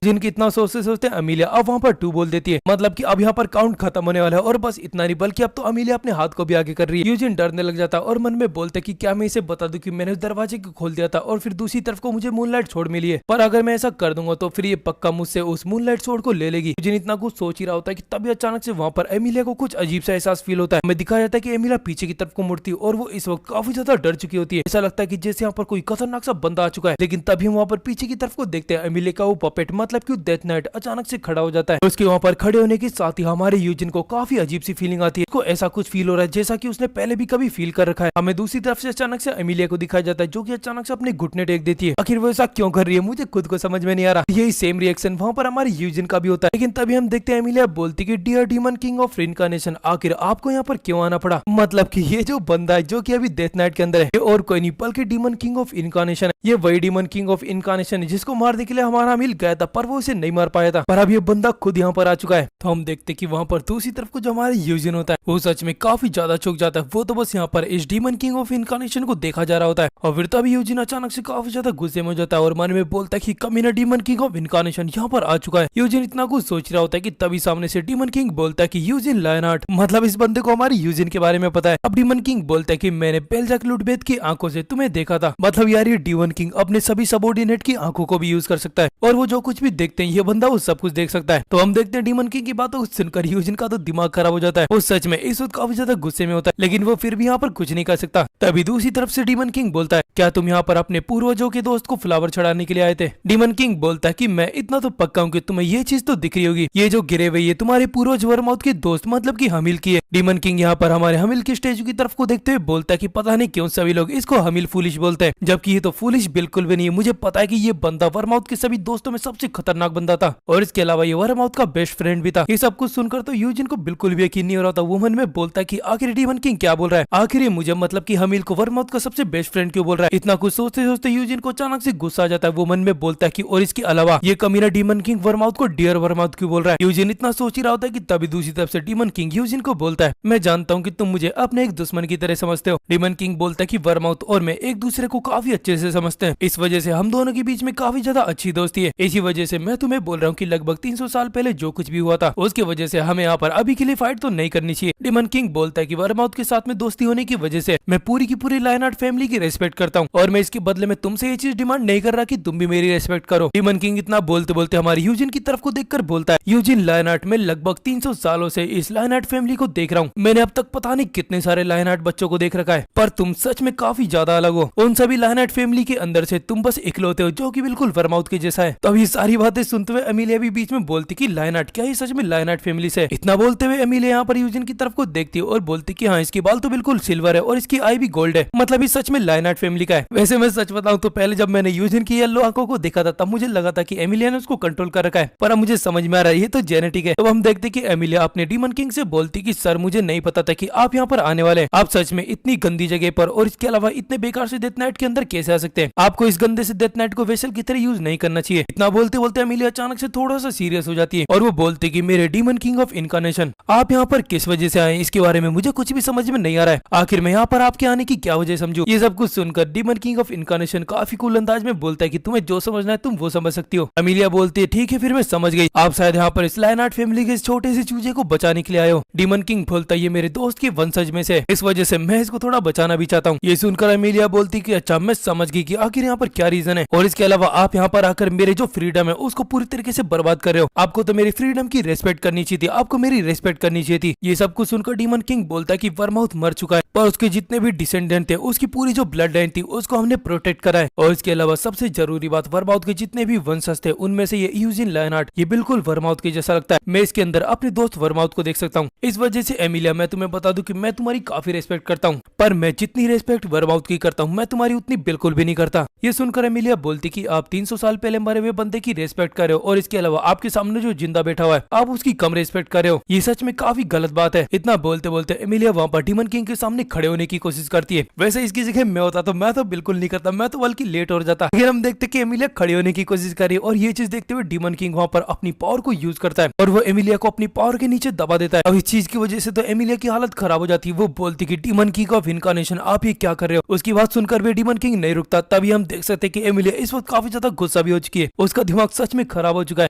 जिनकी इतना सोचते सोचते एमिलिया अब वहाँ पर 2 बोल देती है, मतलब कि अब यहाँ पर काउंट खत्म होने वाला है। और बस इतना नहीं बल्कि अब तो एमिलिया अपने हाथ को भी आगे कर रही है। यूजिन डरने लग जाता और मन में बोलता कि क्या मैं इसे बता दूं कि मैंने उस दरवाजे को खोल दिया था और फिर दूसरी तरफ को मुझे मूनलाइट छोड़ मिली है, पर अगर मैं ऐसा कर दूंगा तो फिर ये पक्का मुझसे उस मूनलाइट छोड़ को ले लेगी। यूजिन इतना कुछ सोच ही रहा होता है कि तभी अचानक से वहाँ पर एमिलिया को कुछ अजीब सा एहसास फील होता है। हमें दिखाया जाता है कि एमिलिया पीछे की तरफ को मुड़ती है और वो इस वक्त काफी ज्यादा डर चुकी होती है। ऐसा लगता है कि जैसे यहाँ पर कोई खतरनाक सा बंदा आ चुका है। लेकिन तभी हम वहाँ पर पीछे की तरफ को देखते हैं, एमिलिया का वो पपेट मतलब कि डेथ नाइट अचानक से खड़ा हो जाता है। उसके वहाँ पर खड़े होने के साथ ही हमारे यूजिन को काफी अजीब सी फीलिंग आती है। उसको ऐसा कुछ फील हो रहा है जैसा कि उसने पहले भी कभी फील कर रखा है। हमें दूसरी तरफ से अचानक से एमिलिया को दिखाया जाता है जो कि अचानक से अपने घुटने टेक देती है। आखिर वो ऐसा क्यों कर रही है मुझे खुद को समझ में नहीं आ रहा। यही सेम रिएक्शन वहाँ पर हमारे यूजिन का भी होता है। लेकिन तभी हम देखते हैं एमिलिया बोलती कि dear demon king of incarnation, आखिर आपको यहाँ पर क्यों आना पड़ा? मतलब कि ये जो बंदा है जो कि अभी डेथ नाइट के अंदर है, ये और कोई नहीं बल्कि डीमन किंग ऑफ इनकार्नेशन है। ये वही डीमन किंग ऑफ इनकार्नेशन है जिसको मारने के लिए हमारा मिल गया था, पर वो इसे नहीं मार पाया था। पर अब ये बंदा खुद यहाँ पर आ चुका है। तो हम देखते कि वहाँ पर दूसरी तरफ को जो हमारे यूजिन होता है वो सच में काफी ज्यादा चौंक जाता है। वो तो बस यहाँ पर इस डीमन किंग ऑफ इनकार्नेशन को देखा जा रहा होता है और फिर तभी यूजिन अचानक से काफी ज्यादा गुस्से में हो जाता है और मन में बोलता है कि कमीना डीमन किंग ऑफ इनकार्नेशन यहाँ पर आ चुका है। यूजिन इतना कुछ सोच रहा होता है कि तभी सामने से डीमन किंग बोलता है कि यूजिन लायनार्ड, मतलब इस बंदे को हमारी यूजिन के बारे में पता है। अब डीमन किंग बोलता है कि मैंने बेलजैक लुटबेथ की आंखों से तुम्हें देखा था। मतलब यार ये डीमन किंग अपने सभी सबऑर्डिनेट की आंखों को भी यूज कर सकता है और वो जो कुछ भी देखते हैं ये बंदा वो सब कुछ देख सकता है। तो हम देखते हैं डीमन किंग की बातों को सुनकर यूजिन का तो दिमाग खराब हो जाता है। वो सच में इस वक्त काफी ज्यादा गुस्से में होता है, लेकिन वो फिर भी यहाँ पर कुछ नहीं कर सकता। तभी दूसरी तरफ से डीमन किंग बोलता है, क्या तुम यहाँ पर अपने पूर्वजों के दोस्त को फ्लावर चढ़ाने के लिए आए थे? डीमन किंग बोलता है कि मैं इतना तो पक्का हूँ कि तुम्हें ये चीज तो दिख रही होगी, ये जो गिरे हुए ये तुम्हारे पूर्वज वर्माउथ के दोस्त मतलब कि हमिल की है। डीमन किंग यहाँ पर हमारे हमिल की स्टेचू की तरफ को देखते हुए बोलता है कि पता नहीं क्यों सभी लोग इसको हमिल फूलिश बोलते हैं, जबकि ये तो फूलिश बिल्कुल भी नहीं है। मुझे पता है कि ये बंदा वर्माउथ के सभी दोस्तों में सबसे खतरनाक बंदा था और इसके अलावा ये वर्माउथ का बेस्ट फ्रेंड भी था। ये सब कुछ सुनकर तो यूजिन को बिल्कुल भी यकीन नहीं हो रहा था। वो मन में बोलता है कि आखिर डीमन किंग क्या बोल रहा है, आखिर मुझे मतलब कि हमिल को वर्माउथ का सबसे बेस्ट फ्रेंड क्यों बोल रहा है? इतना कुछ सोचते सोचते यूजिन को अचानक से गुस्सा आ जाता है। वो मन में बोलता है कि और इसके अलावा ये कमीना डीमन किंग वर्माउथ को डियर वर्माउथ क्यों बोल रहा है? यूजिन इतना सोच ही रहा होता है कि तभी दूसरी तरफ से डीमन किंग यूजिन को बोलता है, मैं जानता हूँ कि तुम मुझे अपने एक दुश्मन की तरह समझते हो। डीमन किंग बोलता है कि वर्माउथ और मैं एक दूसरे को काफी अच्छे से समझते समझते हैं। इस वजह से हम दोनों के बीच में काफी ज्यादा अच्छी दोस्ती है। इसी वजह से मैं तुम्हें बोल रहा हूँ कि लगभग 300 साल पहले जो कुछ भी हुआ था उसकी वजह से हमें यहाँ पर अभी के लिए फाइट तो नहीं करनी चाहिए। डेमन किंग बोलता है कि वर्माउथ के साथ में दोस्ती होने की वजह से मैं पूरी की पूरी लायनहार्ट फैमिली की रेस्पेक्ट करता हूँ और मैं इसके बदले में तुमसे ये चीज डिमांड नहीं कर रहा कि तुम भी मेरी रेस्पेक्ट करो। डेमन किंग इतना बोलते बोलते हमारे यूजिन की तरफ को देखकर बोलता है, यूजिन लायनहार्ट में लगभग 300 सालों से इस लायनहार्ट फैमिली को देख रहा हूँ। मैंने अब तक पता नहीं कितने सारे लायनहार्ट बच्चों को देख रखा है, पर तुम सच में काफी ज्यादा अलग हो। उन सभी लायनहार्ट फैमिली के अंदर से तुम बस इकलौते हो जो कि बिल्कुल वर्माउथ के जैसा है। तो अब ये सारी बातें सुनते हुए एमिलिया भी बीच में बोलती कि लायनहार्ट क्या ये सच में लायनहार्ट फैमिली से? इतना बोलते हुए एमिलिया यहाँ पर यूजिन की तरफ को देखती है और बोलती कि हाँ, इसके बाल तो बिल्कुल सिल्वर है और इसकी आई भी गोल्ड है, मतलब ये सच में लायनहार्ट फैमिली का है। वैसे मैं सच बताऊं तो पहले जब मैंने यूजिन की येलो आंखों को देखा था तब मुझे लगा था कि एमिलिया ने उसको कंट्रोल कर रखा है, पर अब मुझे समझ में आ रहा है ये तो जेनेटिक है। अब हम देखते कि एमिलिया अपने डीमन किंग से बोलती कि सर मुझे नहीं पता था कि आप यहाँ पर आने वाले हैं। आप सच में इतनी गंदी जगह पर और इसके अलावा इतने बेकार से डेथ नाइट के अंदर कैसे आ सकते हैं? आपको इस गंदे से डेथ नाइट को वेसल की तरह यूज नहीं करना चाहिए। इतना बोलते बोलते एमिलिया अचानक से थोड़ा सा सीरियस हो जाती है और वो बोलती कि मेरे डीमन किंग ऑफ इनकारनेशन, आप यहाँ पर किस वजह से आए इसके बारे में मुझे कुछ भी समझ में नहीं आ रहा है। आखिर मैं यहाँ पर आपके आने की क्या वजह समझू? ये सब कुछ सुनकर डीमन किंग ऑफ इनकारनेशन काफी कूल अंदाज में बोलता है कि तुम्हें जो समझना है तुम वो समझ सकती हो। एमिलिया बोलती है ठीक है फिर मैं समझ गई, आप शायद यहाँ पर इस लायनहार्ट फैमिली के इस छोटे से चूजे को बचाने के लिए आए हो। डीमन किंग बोलता है ये मेरे दोस्त के वंशज में से, इस वजह से मैं इसको थोड़ा बचाना भी चाहता हूँ। ये सुनकर एमिलिया बोलती कि अच्छा मैं समझ गई कि आखिर यहाँ पर क्या रीजन है और इसके अलावा आप यहाँ पर आकर मेरे जो फ्रीडम है उसको पूरी तरीके से बर्बाद कर रहे हो। आपको तो मेरी फ्रीडम की रेस्पेक्ट करनी चाहिए थी, आपको मेरी रेस्पेक्ट करनी चाहिए थी। ये सब कुछ सुनकर डीमन किंग बोलता है कि वर्माउथ मर चुका है पर उसके जितने भी डिसेंडेंट थे उसकी पूरी जो ब्लड लाइन थी उसको हमने प्रोटेक्ट करा है और इसके अलावा सबसे जरूरी बात वर्माउथ के जितने भी वंशज थे उनमें से ये यूजिन लायनहार्ट ये बिल्कुल वर्माउथ के जैसा लगता है। मैं इसके अंदर अपने दोस्त वर्माउथ को देख सकता हूँ। इस वजह से एमिलिया मैं तुम्हें बता दूं कि मैं तुम्हारी काफी रेस्पेक्ट करता हूँ, पर मैं जितनी रेस्पेक्ट वर्माउथ की करता हूँ मैं तुम्हारी उतनी बिल्कुल भी नहीं करता। ये सुनकर एमिलिया बोलती कि आप 300 साल पहले मरे हुए बंदे की रेस्पेक्ट कर रहे हो और इसके अलावा आपके सामने जो जिंदा बैठा हुआ है आप उसकी कम रेस्पेक्ट कर रहे हो, ये सच में काफी गलत बात है। इतना बोलते बोलते एमिलिया वहाँ पर डीमन किंग के सामने खड़े होने की कोशिश करती है। वैसे इसकी जगह मैं होता तो मैं तो बिल्कुल नहीं करता, मैं तो बल्कि लेट हो जाता। लेकिन हम देखते कि एमिलिया खड़े होने की कोशिश कर रही है और ये चीज देखते हुए डीमन किंग वहाँ पर अपनी पावर को यूज करता है और वो एमिलिया को अपनी पावर के नीचे दबा देता है। अब इस चीज की वजह से तो एमिलिया की हालत खराब हो जाती है। वो बोलती कि डीमन किंग ऑफ इनकारनेशन आप ये क्या कर रहे हो? उसकी बात सुनकर भी डीमन किंग नहीं रुकता। तभी हम देख सकते हैं कि एमिलिया इस वक्त काफी ज्यादा गुस्सा भी हो चुकी है, उसका दिमाग सच में खराब हो चुका है।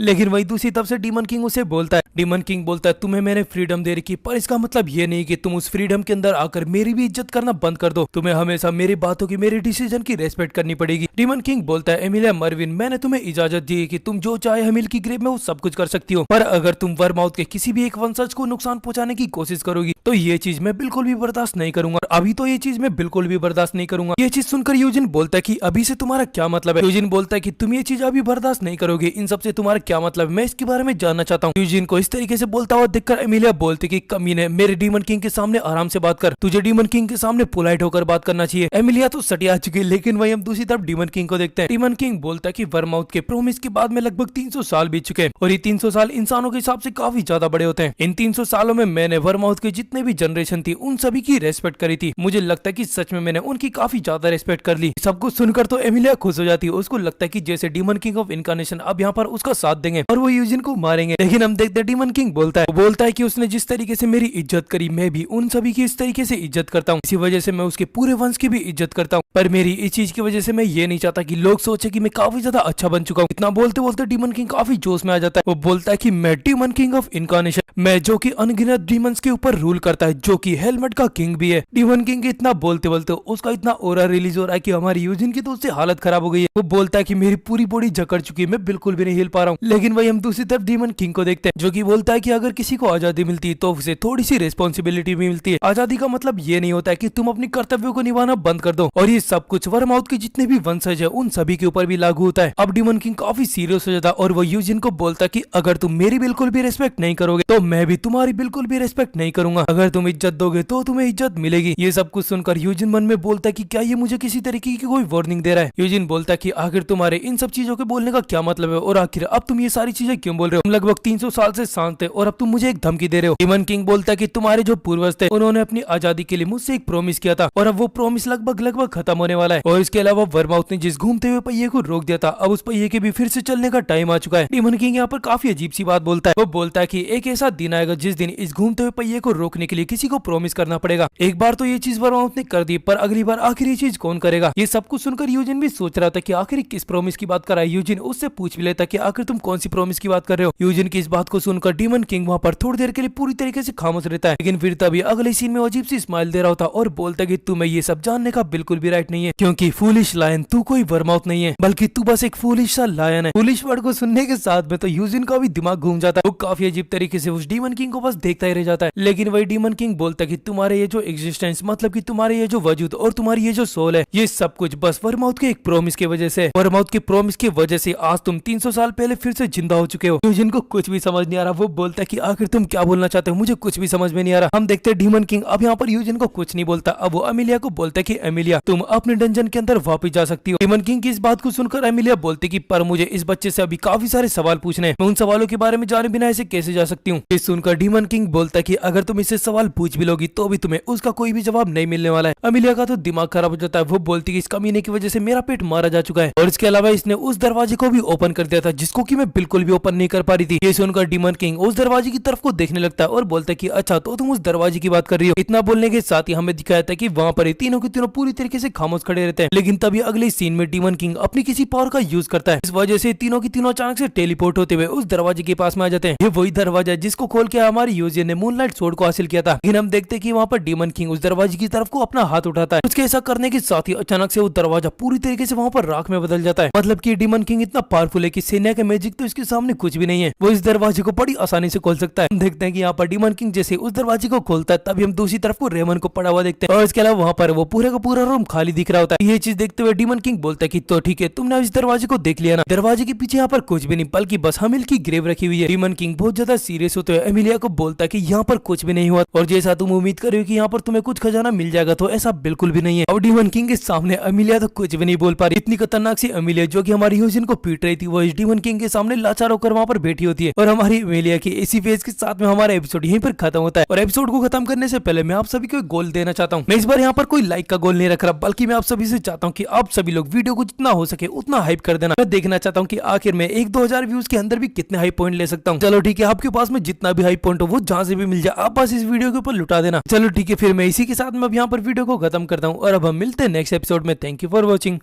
लेकिन वही दूसरी तरफ से डीमन किंग उसे बोलता है, डीमन किंग बोलता है तुम्हें मैंने फ्रीडम दे रखी पर इसका मतलब ये नहीं कि तुम उस फ्रीडम के अंदर आकर मेरी भी इज्जत करना बंद कर दो। तुम्हें हमेशा मेरी बातों की मेरे डिसीजन की रेस्पेक्ट करनी पड़ेगी। डीमन किंग बोलता है एमिलिया मर्विन मैंने तुम्हें इजाजत दी है कि तुम जो चाहे हमिल की ग्रेव में वो सब कुछ कर सकती हो, पर अगर तुम वर्माउथ के किसी भी एक वंशज को नुकसान पहुंचाने की कोशिश करोगी तो ये चीज मैं बिल्कुल भी बर्दाश्त नहीं करूंगा। अभी तो ये चीज मैं बिल्कुल भी बर्दाश्त नहीं करूंगा। ये चीज सुनकर यूजिन बोलता है कि अभी से तुम्हारा क्या मतलब है? यूजिन बोलता है कि तुम ये चीज अभी बर्दाश्त नहीं करोगे, इन सबसे तुम्हारा क्या मतलब है? मैं इसके बारे में जानना चाहता हूँ। यूजिन को इस तरीके से बोलता हुआ देखकर एमिलिया बोलती कि कमीने मेरे डीमन किंग के सामने आराम से बात कर, तुझे डीमन किंग के सामने पोलाइट होकर बात करना चाहिए। एमिलिया तो सटिया चुकी है, लेकिन वही हम दूसरी तरफ डीमन किंग को देखते हैं। डीमन किंग बोलता है कि वर्माउथ के प्रोमिस के बाद में लगभग 300 साल बीत चुके हैं और ये 300 साल इंसानों के हिसाब से काफी ज्यादा बड़े होते हैं। इन 300 सालों में मैंने वर्माउथ के जितने भी जनरेशन थी उन सभी की रेस्पेक्ट करी थी। मुझे लगता है कि सच में मैंने उनकी काफी ज्यादा रेस्पेक्ट कर ली। सब कुछ सुनकर तो एमिलिया खुश हो जाती है। उसको लगता है कि जैसे डीमन किंग ऑफ इनकारनेशन अब यहाँ पर उसका साथ देंगे और वो यूजिन को मारेंगे। लेकिन हम देखते हैं डीमन किंग बोलता है कि उसने जिस तरीके से मेरी इज्जत करी मैं भी उन सभी की इस तरीके से इज्जत करता हूँ। इसी वजह से मैं उसके पूरे वंश की भी इज्जत करता हूँ, पर मेरी इस चीज की वजह से मैं ये नहीं चाहता कि लोग सोचे कि मैं काफी ज्यादा अच्छा बन चुका हूँ। इतना बोलते बोलते डीमन किंग काफी जोश में आ जाता है। वो बोलता है कि मैं डीमन किंग ऑफ इनकारनेशन, मैं जो कि अनगिनत डीमंस के ऊपर रूल करता है, जो कि हेलमेट का किंग भी है। डीमन किंग इतना बोलते बोलते उसका इतना ओरा रिलीज हो रहा है कि हमारी यूजिन की तो उससे हालत खराब हो गई है। वो बोलता है कि मेरी पूरी बॉडी जकड़ चुकी है, मैं बिल्कुल भी नहीं हिल पा रहा हूँ। लेकिन वही हम दूसरी तरफ डीमन किंग को देखते हैं जो कि बोलता है कि अगर किसी को आजादी मिलती है तो उसे थोड़ी सी रिस्पॉन्सिबिलिटी भी मिलती है। आजादी का मतलब ये नहीं होता है कि तुम अपने कर्तव्यों को निभाना बंद कर दो और ये सब कुछ वर्माउथ के जितने भी वंशज है उन सभी के ऊपर भी लागू होता है। अब डीमन किंग काफी सीरियस हो जाता है और वो यूजिन को बोलता है कि अगर तुम मेरी बिल्कुल भी रिस्पेक्ट नहीं करोगे तो मैं भी तुम्हारी बिल्कुल भी रिस्पेक्ट नहीं करूंगा। अगर तुम इज्जत दोगे तो तुम्हें इज्जत मिलेगी। ये सब कुछ सुनकर यूजिन मन में बोलता है कि क्या ये मुझे किसी तरीके की कोई वार्निंग दे रहा है? यूजिन बोलता है कि आखिर तुम्हारे इन सब चीजों के बोलने का क्या मतलब है और आखिर अब तुम ये सारी चीजें क्यों बोल रहे हो? तुम लगभग 300 साल से शांत थे और अब तुम मुझे एक धमकी दे रहे हो। डीमन किंग बोलता है कि तुम्हारे जो पूर्वज थे उन्होंने अपनी आजादी के लिए मुझसे एक प्रॉमिस किया था और अब वो प्रॉमिस लगभग खत्म होने वाला है और इसके अलावा वर्माउथ ने जिस घूमते हुए पहिए को रोक दिया था अब उस पहिए के भी फिर से चलने का टाइम आ चुका है। डीमन किंग यहाँ पर काफी अजीब सी बात बोलता है। वो बोलता है कि एक ऐसा दिन आएगा जिस दिन इस घूमते हुए पहिए को रोकने के लिए किसी को प्रॉमिस करना पड़ेगा। एक बार तो ये चीज वर्माउथ ने कर दी पर अगली बार आखिर ये चीज कौन करेगा? ये सब कुछ सुनकर यूजिन भी सोच रहा था कि आखिर किस प्रॉमिस की बात कर रहा है। यूजिन उससे पूछ भी लेता कि आखिर तुम कौन सी प्रॉमिस की बात कर रहे हो। यूजिन की इस बात को सुनकर डीमन किंग वहाँ पर थोड़ी देर के लिए पूरी तरीके से खामोश रहता है, लेकिन फिर तभी अगले सीन में अजीब सी स्माइल दे रहा होता और बोलता कि तुम्हें ये सब जानने का बिल्कुल भी राइट नहीं है, क्योंकि फूलिश लायन तू कोई वर्माउथ नहीं है, बल्कि तू बस एक फूलिश सा लायन है। फूलिश वर्ड को सुनने के साथ में तो यूजिन का भी दिमाग घूम जाता है। वो काफी अजीब तरीके से उस डीमन किंग को बस देखता ही रह जाता है। लेकिन वही डीमन किंग बोलता है कि तुम्हारे ये जो एग्जिस्टेंस, मतलब कि तुम्हारे ये जो वजूद और तुम्हारी ये जो सोल है, ये सब कुछ बस वर्माउथ के एक प्रॉमिस की वजह से, वर्माउथ के प्रॉमिस की वजह से आज तुम 300 साल पहले फिर से जिंदा हो चुके हो। यूजिन को कुछ भी समझ नहीं आ रहा। वो बोलता है कि आखिर तुम क्या बोलना चाहते हो, मुझे कुछ भी समझ में नहीं आ रहा। हम देखते हैं डीमन किंग अब यहाँ पर यूजिन को कुछ नहीं बोलता। अब वो एमिलिया को बोलता है कि एमिलिया तुम अपने डंजन के अंदर वापस जा सकती हो। डीमन किंग की इस बात को सुनकर एमिलिया बोलती कि पर मुझे इस बच्चे से अभी काफी सारे सवाल पूछने हैं, मैं उन सवालों के बारे में जाने बिना ऐसे कैसे जा सकती हूँ। ये सुनकर डीमन किंग बोलता है कि अगर तुम इससे सवाल पूछ भी लोगी तो भी तुम्हें उसका कोई भी जवाब नहीं मिलने वाला है। एमिलिया का तो दिमाग खराब हो जाता है। वो बोलती कि इस कमीने की वजह से मेरा पेट मारा जा चुका है और इसके अलावा इसने उस दरवाजे को भी ओपन कर दिया था जिसको कि मैं बिल्कुल भी ओपन नहीं कर पा रही थी। ये सुनकर डीमन किंग उस दरवाजे की तरफ को देखने लगता है और बोलता है कि अच्छा तो तुम उस दरवाजे की बात कर रही हो। इतना बोलने के साथ ही हमें दिखाया था कि वहाँ पर तीनों के तीनों पूरी तरीके से खामोश खड़े रहते हैं। लेकिन तभी अगले सीन में डीमन किंग अपनी किसी पावर का यूज करता है। इस वजह से तीनों की तीनों अचानक से टेलीपोर्ट होते हुए उस दरवाजे के पास में आ जाते हैं। ये वही दरवाजा है जिसको खोल के हमारी यूजिन ने मूनलाइट स्वॉर्ड को हासिल किया था। लेकिन हम देखते हैं कि वहाँ पर डीमन किंग उस दरवाजे की तरफ को अपना हाथ उठाता है। उसके ऐसा करने के साथ ही अचानक से वो दरवाजा पूरी तरीके से वहाँ पर राख में बदल जाता है। मतलब कि डीमन किंग इतना पावरफुल है कि सेना के मैजिक तो इसके सामने कुछ भी नहीं है। वो इस दरवाजे को बड़ी आसानी से खोल सकता है। हम देखते हैं कि यहाँ पर डीमन किंग जैसे उस दरवाजे को खोलता है तभी हम दूसरी तरफ को रेमन को पड़ा हुआ देखते हैं और इसके अलावा वहाँ पर वो पूरे का पूरा रूम खाली दिख रहा होता है। ये चीज देखते हुए डीमन किंग बोलता है कि तो ठीक है, तुमने इस दरवाजे को देख लिया ना, दरवाजे के पीछे यहाँ पर कुछ भी नहीं बल्कि बस हमिल की ग्रेव रखी हुई है। डीमन किंग बहुत ज्यादा सीरियस होते हुए एमिलिया को बोलता है कि यहाँ पर कुछ भी नहीं हुआ और जैसा तुम उम्मीद कर रहे हो कि यहाँ पर तुम्हें कुछ खजाना मिल जाएगा तो ऐसा बिल्कुल भी नहीं है। और डीमन किंग के सामने एमिलिया तो कुछ भी नहीं बोल पा रही। इतनी खतरनाक सी एमिलिया जो कि हमारी यूजिन को पीट रही थी वो इस डीमन किंग के सामने लाचार होकर वहाँ पर बैठी होती है। और हमारी एमिलिया की इसी फेज के साथ में हमारा एपिसोड यहीं पर खत्म होता है। और एपिसोड को खत्म करने से पहले मैं आप सभी को एक गोल देना चाहता हूँ। मैं इस बार यहाँ पर कोई लाइक का गोल नहीं रख रहा, बल्कि मैं आप सभी से चाहता हूँ कि आप सभी लोग वीडियो को जितना हो सके उतना हाइप कर देना। मैं देखना चाहता हूँ कि आखिर में 1-2 हजार व्यूज के अंदर भी कितने हाई पॉइंट ले सकता हूँ। चलो ठीक है, आपके पास में जितना भी हाई पॉइंट हो वो जहाँ से भी मिल जाए आप बस इस वीडियो के ऊपर लुटा देना। चलो ठीक है, फिर मैं इसी के साथ में अब यहाँ पर वीडियो को खत्म करता हूँ और अब हम मिलते हैं नेक्स्ट एपिसोड में। Thank you for watching.